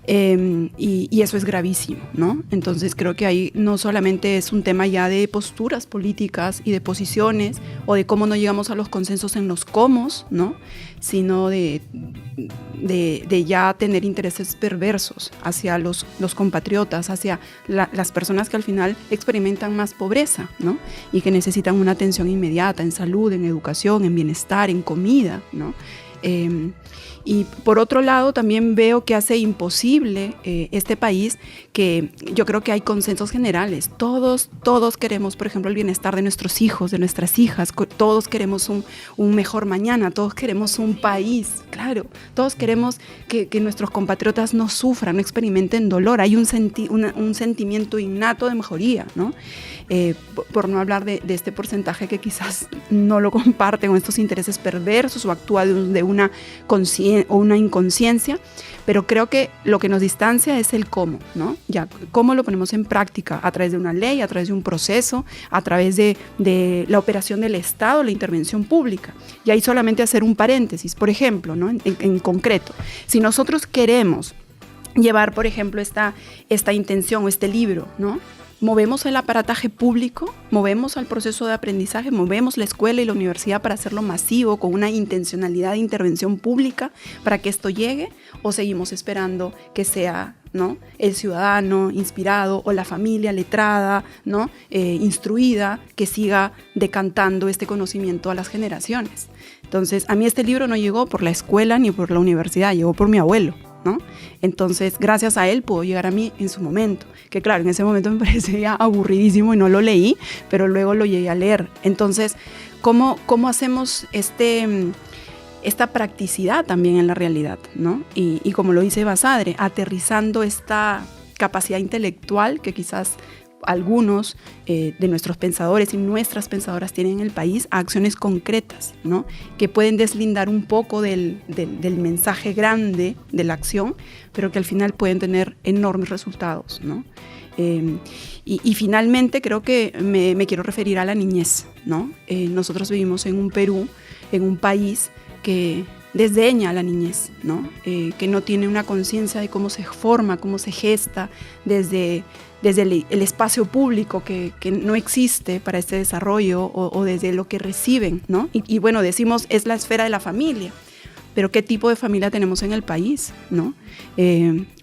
Y eso es gravísimo, ¿no? Entonces creo que ahí no solamente es un tema ya de posturas políticas y de posiciones o de cómo no llegamos a los consensos en los cómo, ¿no? Sino de ya tener intereses perversos hacia los compatriotas, hacia las personas que al final experimentan más pobreza, ¿no? Y que necesitan una atención inmediata en salud, en educación, en bienestar, en comida, ¿no? Y por otro lado también veo que hace imposible este país, que yo creo que hay consensos generales. Todos queremos, por ejemplo, el bienestar de nuestros hijos, de nuestras hijas. Todos queremos un mejor mañana, todos queremos un país, claro. Todos queremos que nuestros compatriotas no sufran, no experimenten dolor. Hay un sentimiento innato de mejoría, ¿no? Por no hablar de este porcentaje que quizás no lo comparte con estos intereses perversos o actúa de una inconsciencia, pero creo que lo que nos distancia es el cómo, ¿no? Ya, cómo lo ponemos en práctica, a través de una ley, a través de un proceso, a través de la operación del Estado, la intervención pública. Y ahí solamente hacer un paréntesis, por ejemplo, ¿no? En concreto, si nosotros queremos llevar, por ejemplo, esta intención o este libro, ¿no? Movemos el aparataje público, movemos al proceso de aprendizaje, movemos la escuela y la universidad para hacerlo masivo, con una intencionalidad de intervención pública para que esto llegue, o seguimos esperando que sea, ¿no?, el ciudadano inspirado o la familia letrada, ¿no?, instruida, que siga decantando este conocimiento a las generaciones. Entonces, a mí este libro no llegó por la escuela ni por la universidad, llegó por mi abuelo, ¿no? Entonces, gracias a él pudo llegar a mí en su momento, que claro, en ese momento me parecía aburridísimo y no lo leí, pero luego lo llegué a leer. Entonces, ¿cómo hacemos esta practicidad también en la realidad, ¿no? Y como lo dice Basadre, aterrizando esta capacidad intelectual que quizás algunos de nuestros pensadores y nuestras pensadoras tienen en el país, a acciones concretas, ¿no?, que pueden deslindar un poco del mensaje grande de la acción, pero que al final pueden tener enormes resultados, ¿no? Y finalmente creo que me quiero referir a la niñez, ¿no? Nosotros vivimos en un Perú, en un país que desdeña a la niñez, ¿no? Que no tiene una conciencia de cómo se forma, cómo se gesta desde el espacio público que no existe para este desarrollo, o desde lo que reciben, ¿no? Y bueno, decimos es la esfera de la familia, pero ¿qué tipo de familia tenemos en el país, ¿no?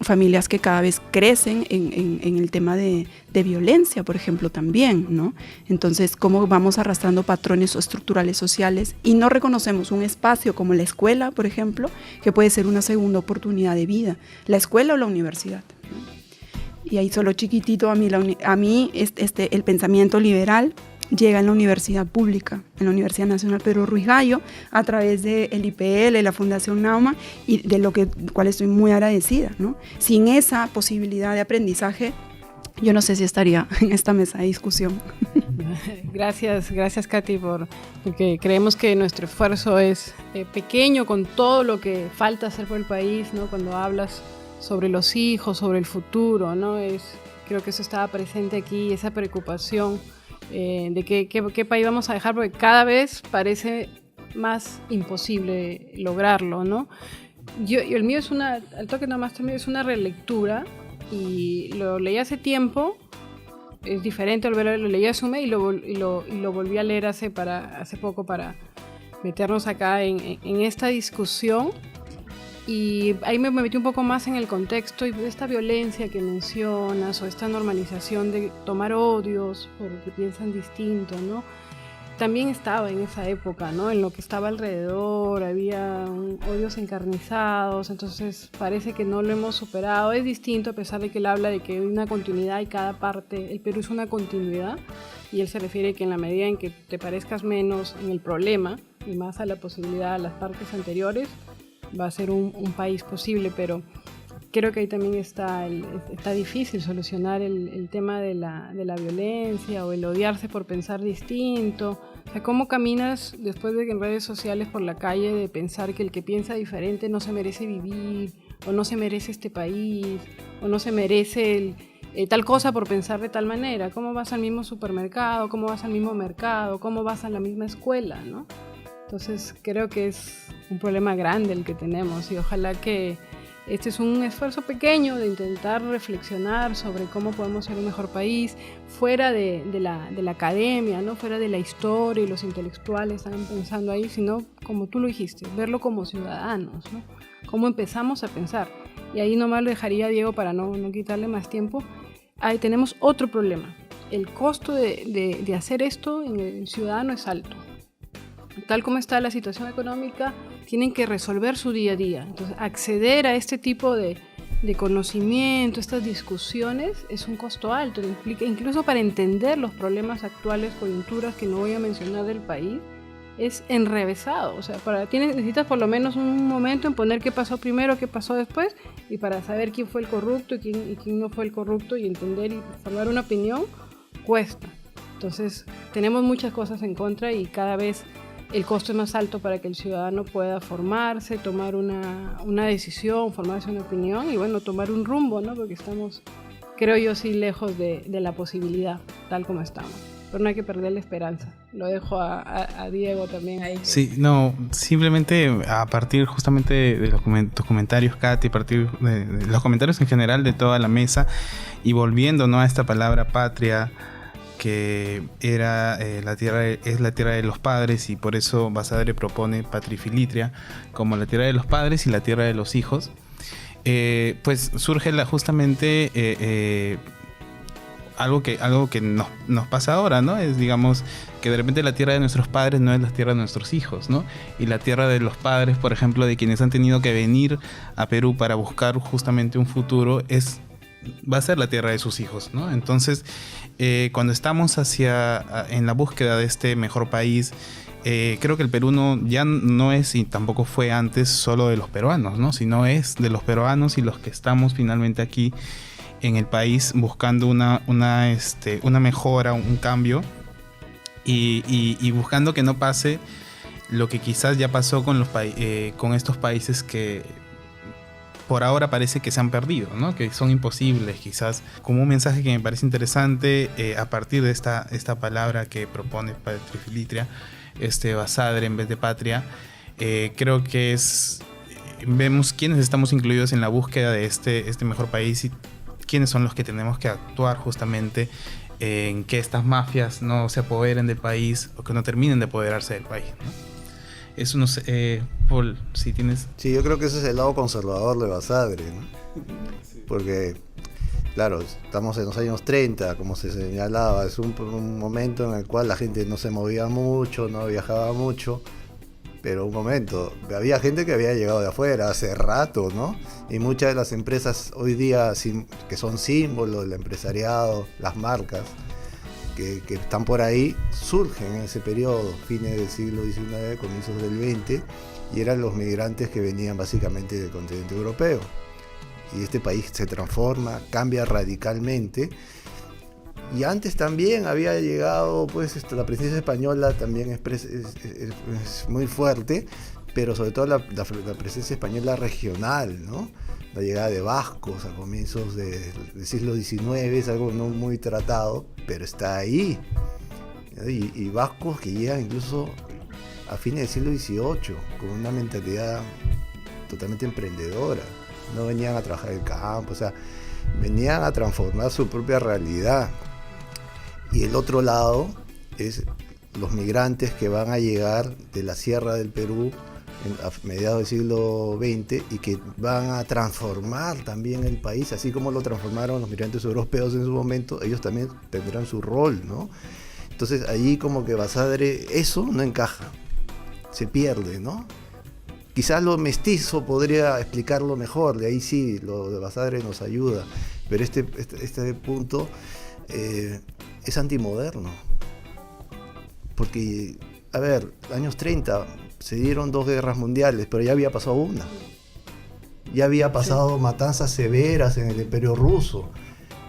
Familias que cada vez crecen en el tema de violencia, por ejemplo, también, ¿no? Entonces, ¿cómo vamos arrastrando patrones estructurales sociales y no reconocemos un espacio como la escuela, por ejemplo, que puede ser una segunda oportunidad de vida, la escuela o la universidad, ¿no? Y ahí solo chiquitito, a mí el pensamiento liberal llega en la universidad pública, en la Universidad Nacional Pedro Ruiz Gallo, a través del IPL, la Fundación Nauma, y de cual estoy muy agradecida, ¿no? Sin esa posibilidad de aprendizaje, yo no sé si estaría en esta mesa de discusión. Gracias Katy, porque creemos que nuestro esfuerzo es pequeño con todo lo que falta hacer por el país, ¿no? Cuando hablas sobre los hijos, sobre el futuro, ¿no? Creo que eso estaba presente aquí, esa preocupación de qué país vamos a dejar, porque cada vez parece más imposible lograrlo, ¿no? El mío es al toque nomás también es una relectura, y lo leí hace tiempo, es diferente, lo leí hace un mes y lo volví a leer hace poco para meternos acá en esta discusión. Y ahí me metí un poco más en el contexto y esta violencia que mencionas, o esta normalización de tomar odios porque piensan distinto, ¿no? También estaba en esa época, ¿no? En lo que estaba alrededor, había odios encarnizados, entonces parece que no lo hemos superado. Es distinto, a pesar de que él habla de que hay una continuidad y cada parte, el Perú es una continuidad, y él se refiere que en la medida en que te parezcas menos en el problema y más a la posibilidad de las partes anteriores, va a ser un país posible, pero creo que ahí también está difícil solucionar el tema de la violencia o el odiarse por pensar distinto. O sea, ¿cómo caminas después de que en redes sociales por la calle de pensar que el que piensa diferente no se merece vivir, o no se merece este país, o no se merece tal cosa por pensar de tal manera? ¿Cómo vas al mismo supermercado? ¿Cómo vas al mismo mercado? ¿Cómo vas a la misma escuela, ¿no? Entonces creo que es un problema grande el que tenemos, y ojalá que este es un esfuerzo pequeño de intentar reflexionar sobre cómo podemos ser un mejor país fuera de la academia, ¿no? Fuera de la historia y los intelectuales están pensando ahí, sino, como tú lo dijiste, verlo como ciudadanos, ¿no? Cómo empezamos a pensar. Y ahí nomás lo dejaría a Diego para no quitarle más tiempo. Ahí tenemos otro problema. El costo de hacer esto en el ciudadano es alto. Tal como está la situación económica, tienen que resolver su día a día. Entonces, acceder a este tipo de conocimiento, estas discusiones, es un costo alto. Implica, incluso para entender los problemas actuales, coyunturas que no voy a mencionar del país, es enrevesado. O sea, necesitas por lo menos un momento en poner qué pasó primero, qué pasó después, y para saber quién fue el corrupto y quién no fue el corrupto, y entender y formar una opinión, cuesta. Entonces, tenemos muchas cosas en contra, y cada vez el costo es más alto para que el ciudadano pueda formarse, tomar una decisión, formarse una opinión y, bueno, tomar un rumbo, ¿no? Porque estamos, creo yo, sí lejos de la posibilidad, tal como estamos. Pero no hay que perder la esperanza. Lo dejo a Diego también ahí. Sí, no, simplemente a partir justamente de tus comentarios, Katy, a partir de los comentarios en general de toda la mesa, y volviendo, ¿no?, a esta palabra patria, que era es la tierra de los padres, y por eso Basadre propone Patrifilitria como la tierra de los padres y la tierra de los hijos. Pues surge justamente algo que nos pasa ahora, ¿no? Es, digamos, que de repente la tierra de nuestros padres no es la tierra de nuestros hijos, ¿no? Y la tierra de los padres, por ejemplo, de quienes han tenido que venir a Perú para buscar justamente un futuro, va a ser la tierra de sus hijos, ¿no? Entonces, cuando estamos en la búsqueda de este mejor país, creo que el Perú ya no es, y tampoco fue antes, solo de los peruanos, ¿no? Sino es de los peruanos y los que estamos finalmente aquí en el país buscando una mejora, un cambio, y buscando que no pase lo que quizás ya pasó con estos países que por ahora parece que se han perdido, ¿no? Que son imposibles, quizás. Como un mensaje que me parece interesante, a partir de esta palabra que propone Patrifilitria, Basadre en vez de patria, creo que vemos quiénes estamos incluidos en la búsqueda de este mejor país, y quiénes son los que tenemos que actuar justamente en que estas mafias no se apoderen del país, o que no terminen de apoderarse del país, ¿no? Eso no sé, Paul, si tienes... Sí, yo creo que ese es el lado conservador de Basadre, ¿no? Porque, claro, estamos en los años 30, como se señalaba, es un momento en el cual la gente no se movía mucho, no viajaba mucho, pero un momento, había gente que había llegado de afuera hace rato, ¿no? Y muchas de las empresas hoy día, que son símbolos del empresariado, las marcas, que están por ahí, surgen en ese periodo, fines del siglo XIX, comienzos del XX, y eran los migrantes que venían básicamente del continente europeo. Y este país se transforma, cambia radicalmente. Y antes también había llegado, pues, la presencia española también es muy fuerte, pero sobre todo la presencia española regional, ¿no? La llegada de vascos a comienzos del siglo XIX es algo no muy tratado, pero está ahí. Y vascos que llegan incluso a fines del siglo XVIII, con una mentalidad totalmente emprendedora. No venían a trabajar el campo, o sea, venían a transformar su propia realidad. Y el otro lado es los migrantes que van a llegar de la sierra del Perú a mediados del siglo XX y que van a transformar también el país, así como lo transformaron los migrantes europeos en su momento, ellos también tendrán su rol, ¿no? Entonces allí como que Basadre, eso no encaja, se pierde, ¿no? Quizás lo mestizo podría explicarlo mejor, de ahí sí, lo de Basadre nos ayuda, pero este punto es antimoderno, porque, a ver, años 30 se dieron 2 guerras mundiales, pero ya había pasado una. ya había pasado matanzas severas en el Imperio Ruso.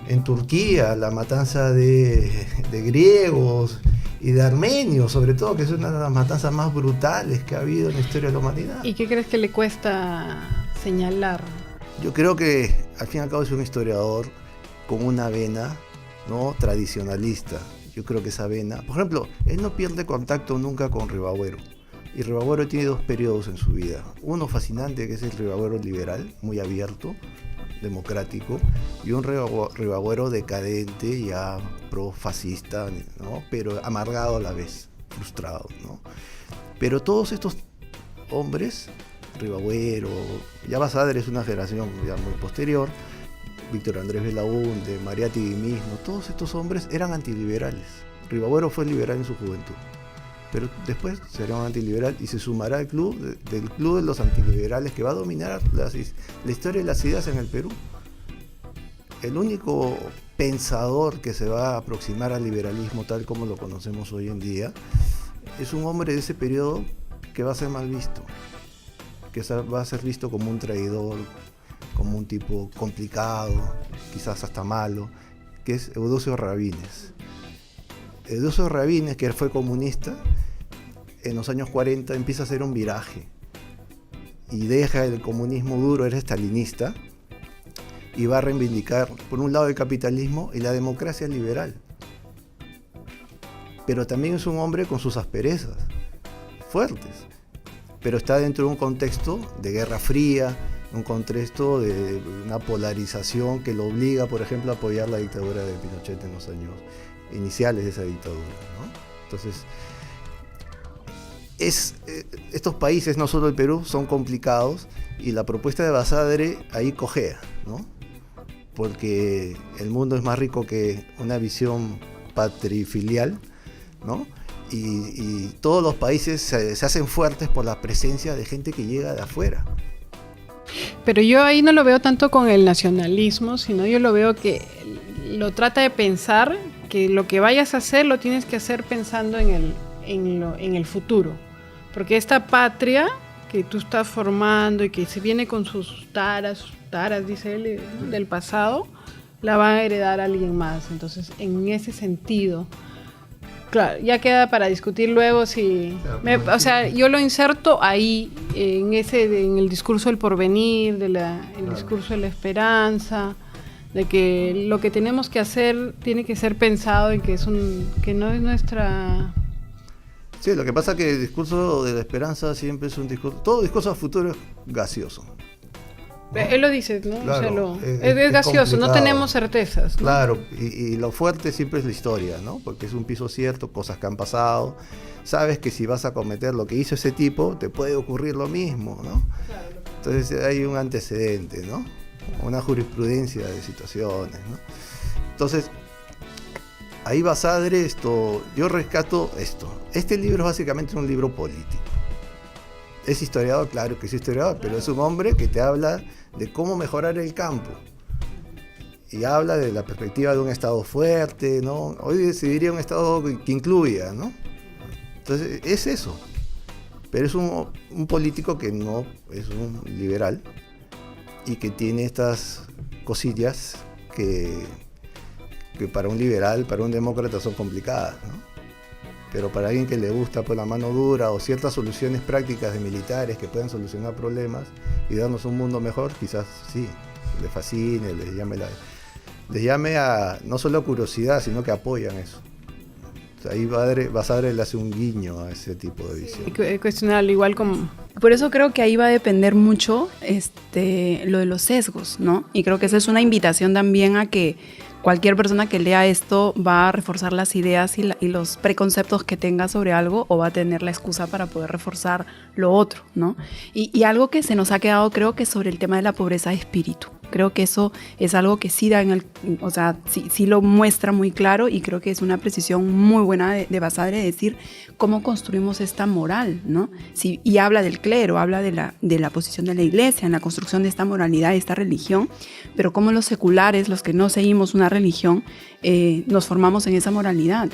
En Turquía, la matanza de griegos y de armenios, sobre todo, que es una de las matanzas más brutales que ha habido en la historia de la humanidad. ¿Y qué crees que le cuesta señalar? Yo creo que al fin y al cabo es un historiador con una vena, ¿no?, tradicionalista. Yo creo que esa vena, por ejemplo, él no pierde contacto nunca con Ribagüero. Y Ribagüero tiene dos periodos en su vida. Uno fascinante, que es el Ribagüero liberal, muy abierto, democrático, y un Ribagüero decadente, ya pro-fascista, ¿no?, pero amargado a la vez, frustrado, ¿no? Pero todos estos hombres, Ribagüero, ya Basadre es una generación ya muy posterior, Víctor Andrés Belaúnde, Mariátegui mismo, todos estos hombres eran antiliberales. Ribagüero fue liberal en su juventud, pero después será un antiliberal y se sumará al club de los antiliberales, que va a dominar la historia de las ideas en el Perú. El único pensador que se va a aproximar al liberalismo tal como lo conocemos hoy en día es un hombre de ese periodo que va a ser mal visto, que va a ser visto como un traidor, como un tipo complicado, quizás hasta malo, que es Eudosio Rabines. Eudosio Rabines, que fue comunista, en los años 40 empieza a hacer un viraje y deja el comunismo duro, era estalinista, y va a reivindicar, por un lado, el capitalismo y la democracia liberal. Pero también es un hombre con sus asperezas fuertes, pero está dentro de un contexto de Guerra Fría, un contexto de una polarización que lo obliga, por ejemplo, a apoyar la dictadura de Pinochet en los años iniciales de esa dictadura, ¿no? Entonces, estos países, no solo el Perú, son complicados, y la propuesta de Basadre ahí cojea, ¿no? Porque el mundo es más rico que una visión patrifilial, ¿no? Y todos los países se hacen fuertes por la presencia de gente que llega de afuera. Pero yo ahí no lo veo tanto con el nacionalismo, sino yo lo veo que lo trata de pensar que lo que vayas a hacer lo tienes que hacer pensando en el futuro. Porque esta patria que tú estás formando y que se viene con sus taras, dice él, del pasado, la va a heredar a alguien más. Entonces, en ese sentido, claro, ya queda para discutir luego si... o sea, yo lo inserto ahí, en el discurso del porvenir, el discurso de la esperanza, de que lo que tenemos que hacer tiene que ser pensado y que no es nuestra... Sí, lo que pasa es que el discurso de la esperanza siempre es un discurso... Todo discurso a futuro es gaseoso, ¿no? Él lo dice, ¿no? Claro, o sea, es gaseoso, no tenemos certezas, ¿no? Claro, y lo fuerte siempre es la historia, ¿no? Porque es un piso cierto, cosas que han pasado. Sabes que si vas a cometer lo que hizo ese tipo, te puede ocurrir lo mismo, ¿no? Entonces hay un antecedente, ¿no? Una jurisprudencia de situaciones, ¿no? Entonces, ahí Basadre, yo rescato esto. Este libro es básicamente un libro político. Es historiador, claro que es historiador, pero es un hombre que te habla de cómo mejorar el campo. Y habla de la perspectiva de un Estado fuerte, ¿no? Hoy se diría un Estado que incluya, ¿no? Entonces, es eso. Pero es un político que no es un liberal y que tiene estas cosillas que para un liberal, para un demócrata son complicadas, ¿no? Pero para alguien que le gusta por la mano dura o ciertas soluciones prácticas de militares que puedan solucionar problemas y darnos un mundo mejor, quizás sí, le fascine, les llame a no solo a curiosidad, sino que apoyan eso. O sea, ahí Basadre le hace un guiño a ese tipo de visión. Cuestionable, igual como... Por eso creo que ahí va a depender mucho lo de los sesgos, ¿no? Y creo que esa es una invitación también a que cualquier persona que lea esto va a reforzar las ideas y los preconceptos que tenga sobre algo, o va a tener la excusa para poder reforzar lo otro, ¿no? Y algo que se nos ha quedado, creo que sobre el tema de la pobreza de espíritu. Creo que eso es algo que sí da sí lo muestra muy claro, y creo que es una precisión muy buena de Basadre de decir cómo construimos esta moral, ¿no? Sí, y habla del clero, habla de la posición de la iglesia en la construcción de esta moralidad, de esta religión, pero cómo los seculares, los que no seguimos una religión, nos formamos en esa moralidad.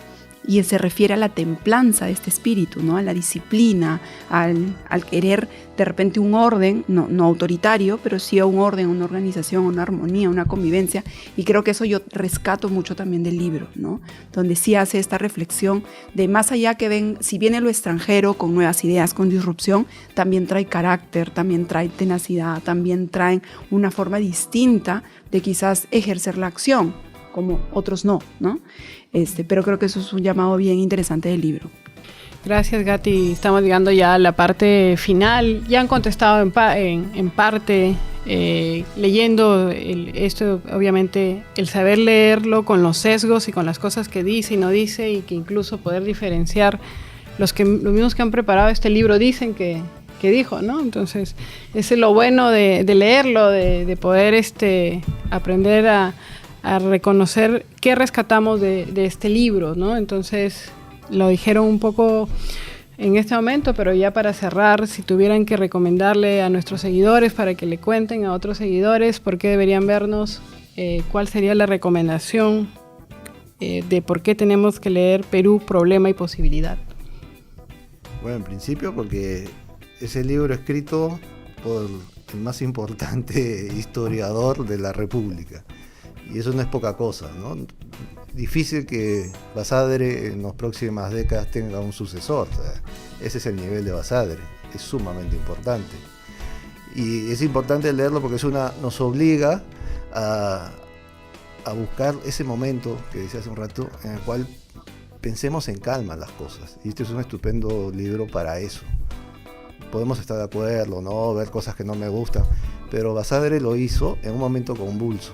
y se refiere a la templanza de este espíritu, ¿no? A la disciplina, al querer de repente un orden, no autoritario, pero sí a un orden, una organización, una armonía, una convivencia, y creo que eso yo rescato mucho también del libro, ¿no? Donde sí hace esta reflexión de más allá que si viene lo extranjero con nuevas ideas, con disrupción, también trae carácter, también trae tenacidad, también traen una forma distinta de quizás ejercer la acción, como otros no, pero creo que eso es un llamado bien interesante del libro. Gracias, Gati. Estamos llegando ya a la parte final. Ya han contestado en parte, leyendo esto, obviamente, el saber leerlo con los sesgos y con las cosas que dice y no dice, y que incluso poder diferenciar los mismos que han preparado este libro dicen que dijo, ¿no? Entonces, ese es lo bueno de leerlo, de poder aprender a reconocer qué rescatamos de este libro, ¿no? Entonces, lo dijeron un poco en este momento, pero ya para cerrar, si tuvieran que recomendarle a nuestros seguidores para que le cuenten a otros seguidores por qué deberían vernos, ¿cuál sería la recomendación de por qué tenemos que leer Perú, Problema y Posibilidad? Bueno, en principio porque es el libro escrito por el más importante historiador de la República. Y eso no es poca cosa, ¿no? Difícil que Basadre en las próximas décadas tenga un sucesor. O sea, ese es el nivel de Basadre, es sumamente importante. Y es importante leerlo porque nos obliga a buscar ese momento que decía hace un rato, en el cual pensemos en calma las cosas. Y este es un estupendo libro para eso. Podemos estar de acuerdo, ¿no? Ver cosas que no me gustan, pero Basadre lo hizo en un momento convulso.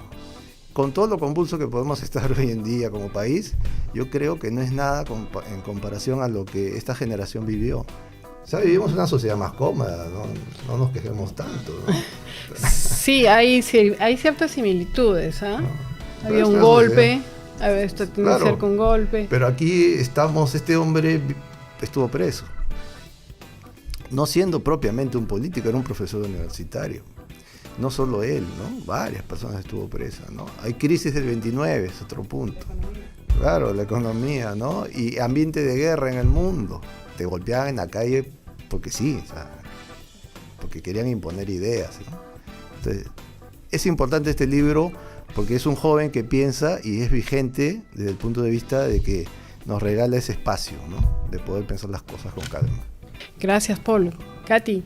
Con todo lo convulso que podemos estar hoy en día como país, yo creo que no es nada en comparación a lo que esta generación vivió. O sea, vivimos una sociedad más cómoda, no nos quejemos tanto, ¿no? Sí, hay ciertas similitudes, ¿ah? No, había un golpe, esto tiene que ser con golpe. Pero aquí este hombre estuvo preso. No siendo propiamente un político, era un profesor universitario. No solo él, ¿no? Varias personas estuvo presas, ¿no? Hay crisis del 29, es otro punto. Claro, la economía, ¿no? Y ambiente de guerra en el mundo. Te golpeaban en la calle porque sí, o sea, porque querían imponer ideas, ¿no? Entonces, es importante este libro porque es un joven que piensa y es vigente desde el punto de vista de que nos regala ese espacio, ¿no? De poder pensar las cosas con calma. Gracias, Paul. Katy.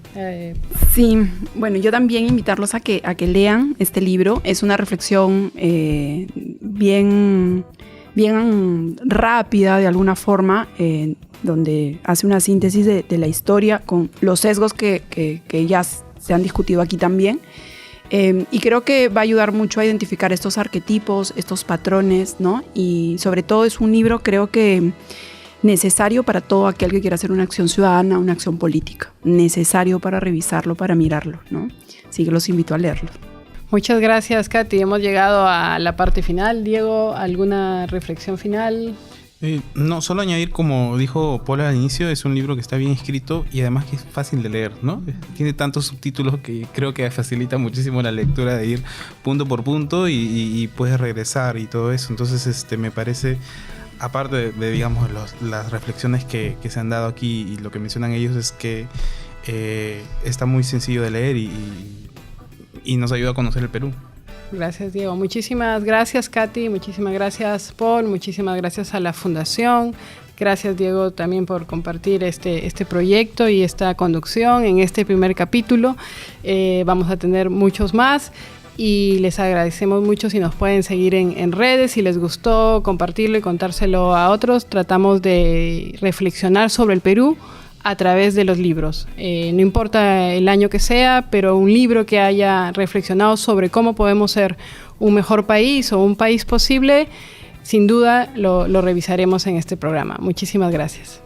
Sí, bueno, yo también invitarlos a que lean este libro. Es una reflexión bien rápida de alguna forma, donde hace una síntesis de la historia con los sesgos que ya se han discutido aquí también. Y creo que va a ayudar mucho a identificar estos arquetipos, estos patrones, ¿no? Y sobre todo es un libro, creo que necesario para todo aquel que quiera hacer una acción ciudadana, una acción política. Necesario para revisarlo, para mirarlo, ¿no? Así que los invito a leerlo. Muchas gracias, Katy. Hemos llegado a la parte final. Diego, ¿alguna reflexión final? No, solo añadir, como dijo Paul al inicio, es un libro que está bien escrito y además que es fácil de leer, ¿no? Tiene tantos subtítulos que creo que facilita muchísimo la lectura de ir punto por punto y puedes regresar y todo eso. Entonces, me parece, aparte de digamos, las reflexiones que se han dado aquí y lo que mencionan ellos, es que está muy sencillo de leer y nos ayuda a conocer el Perú. Gracias, Diego. Muchísimas gracias, Katy. Muchísimas gracias, Paul. Muchísimas gracias a la Fundación. Gracias, Diego, también por compartir este proyecto y esta conducción en este primer capítulo. Vamos a tener muchos más y les agradecemos mucho si nos pueden seguir en redes. Si les gustó, compartirlo y contárselo a otros. Tratamos de reflexionar sobre el Perú a través de los libros. No importa el año que sea, pero un libro que haya reflexionado sobre cómo podemos ser un mejor país o un país posible, sin duda lo revisaremos en este programa. Muchísimas gracias.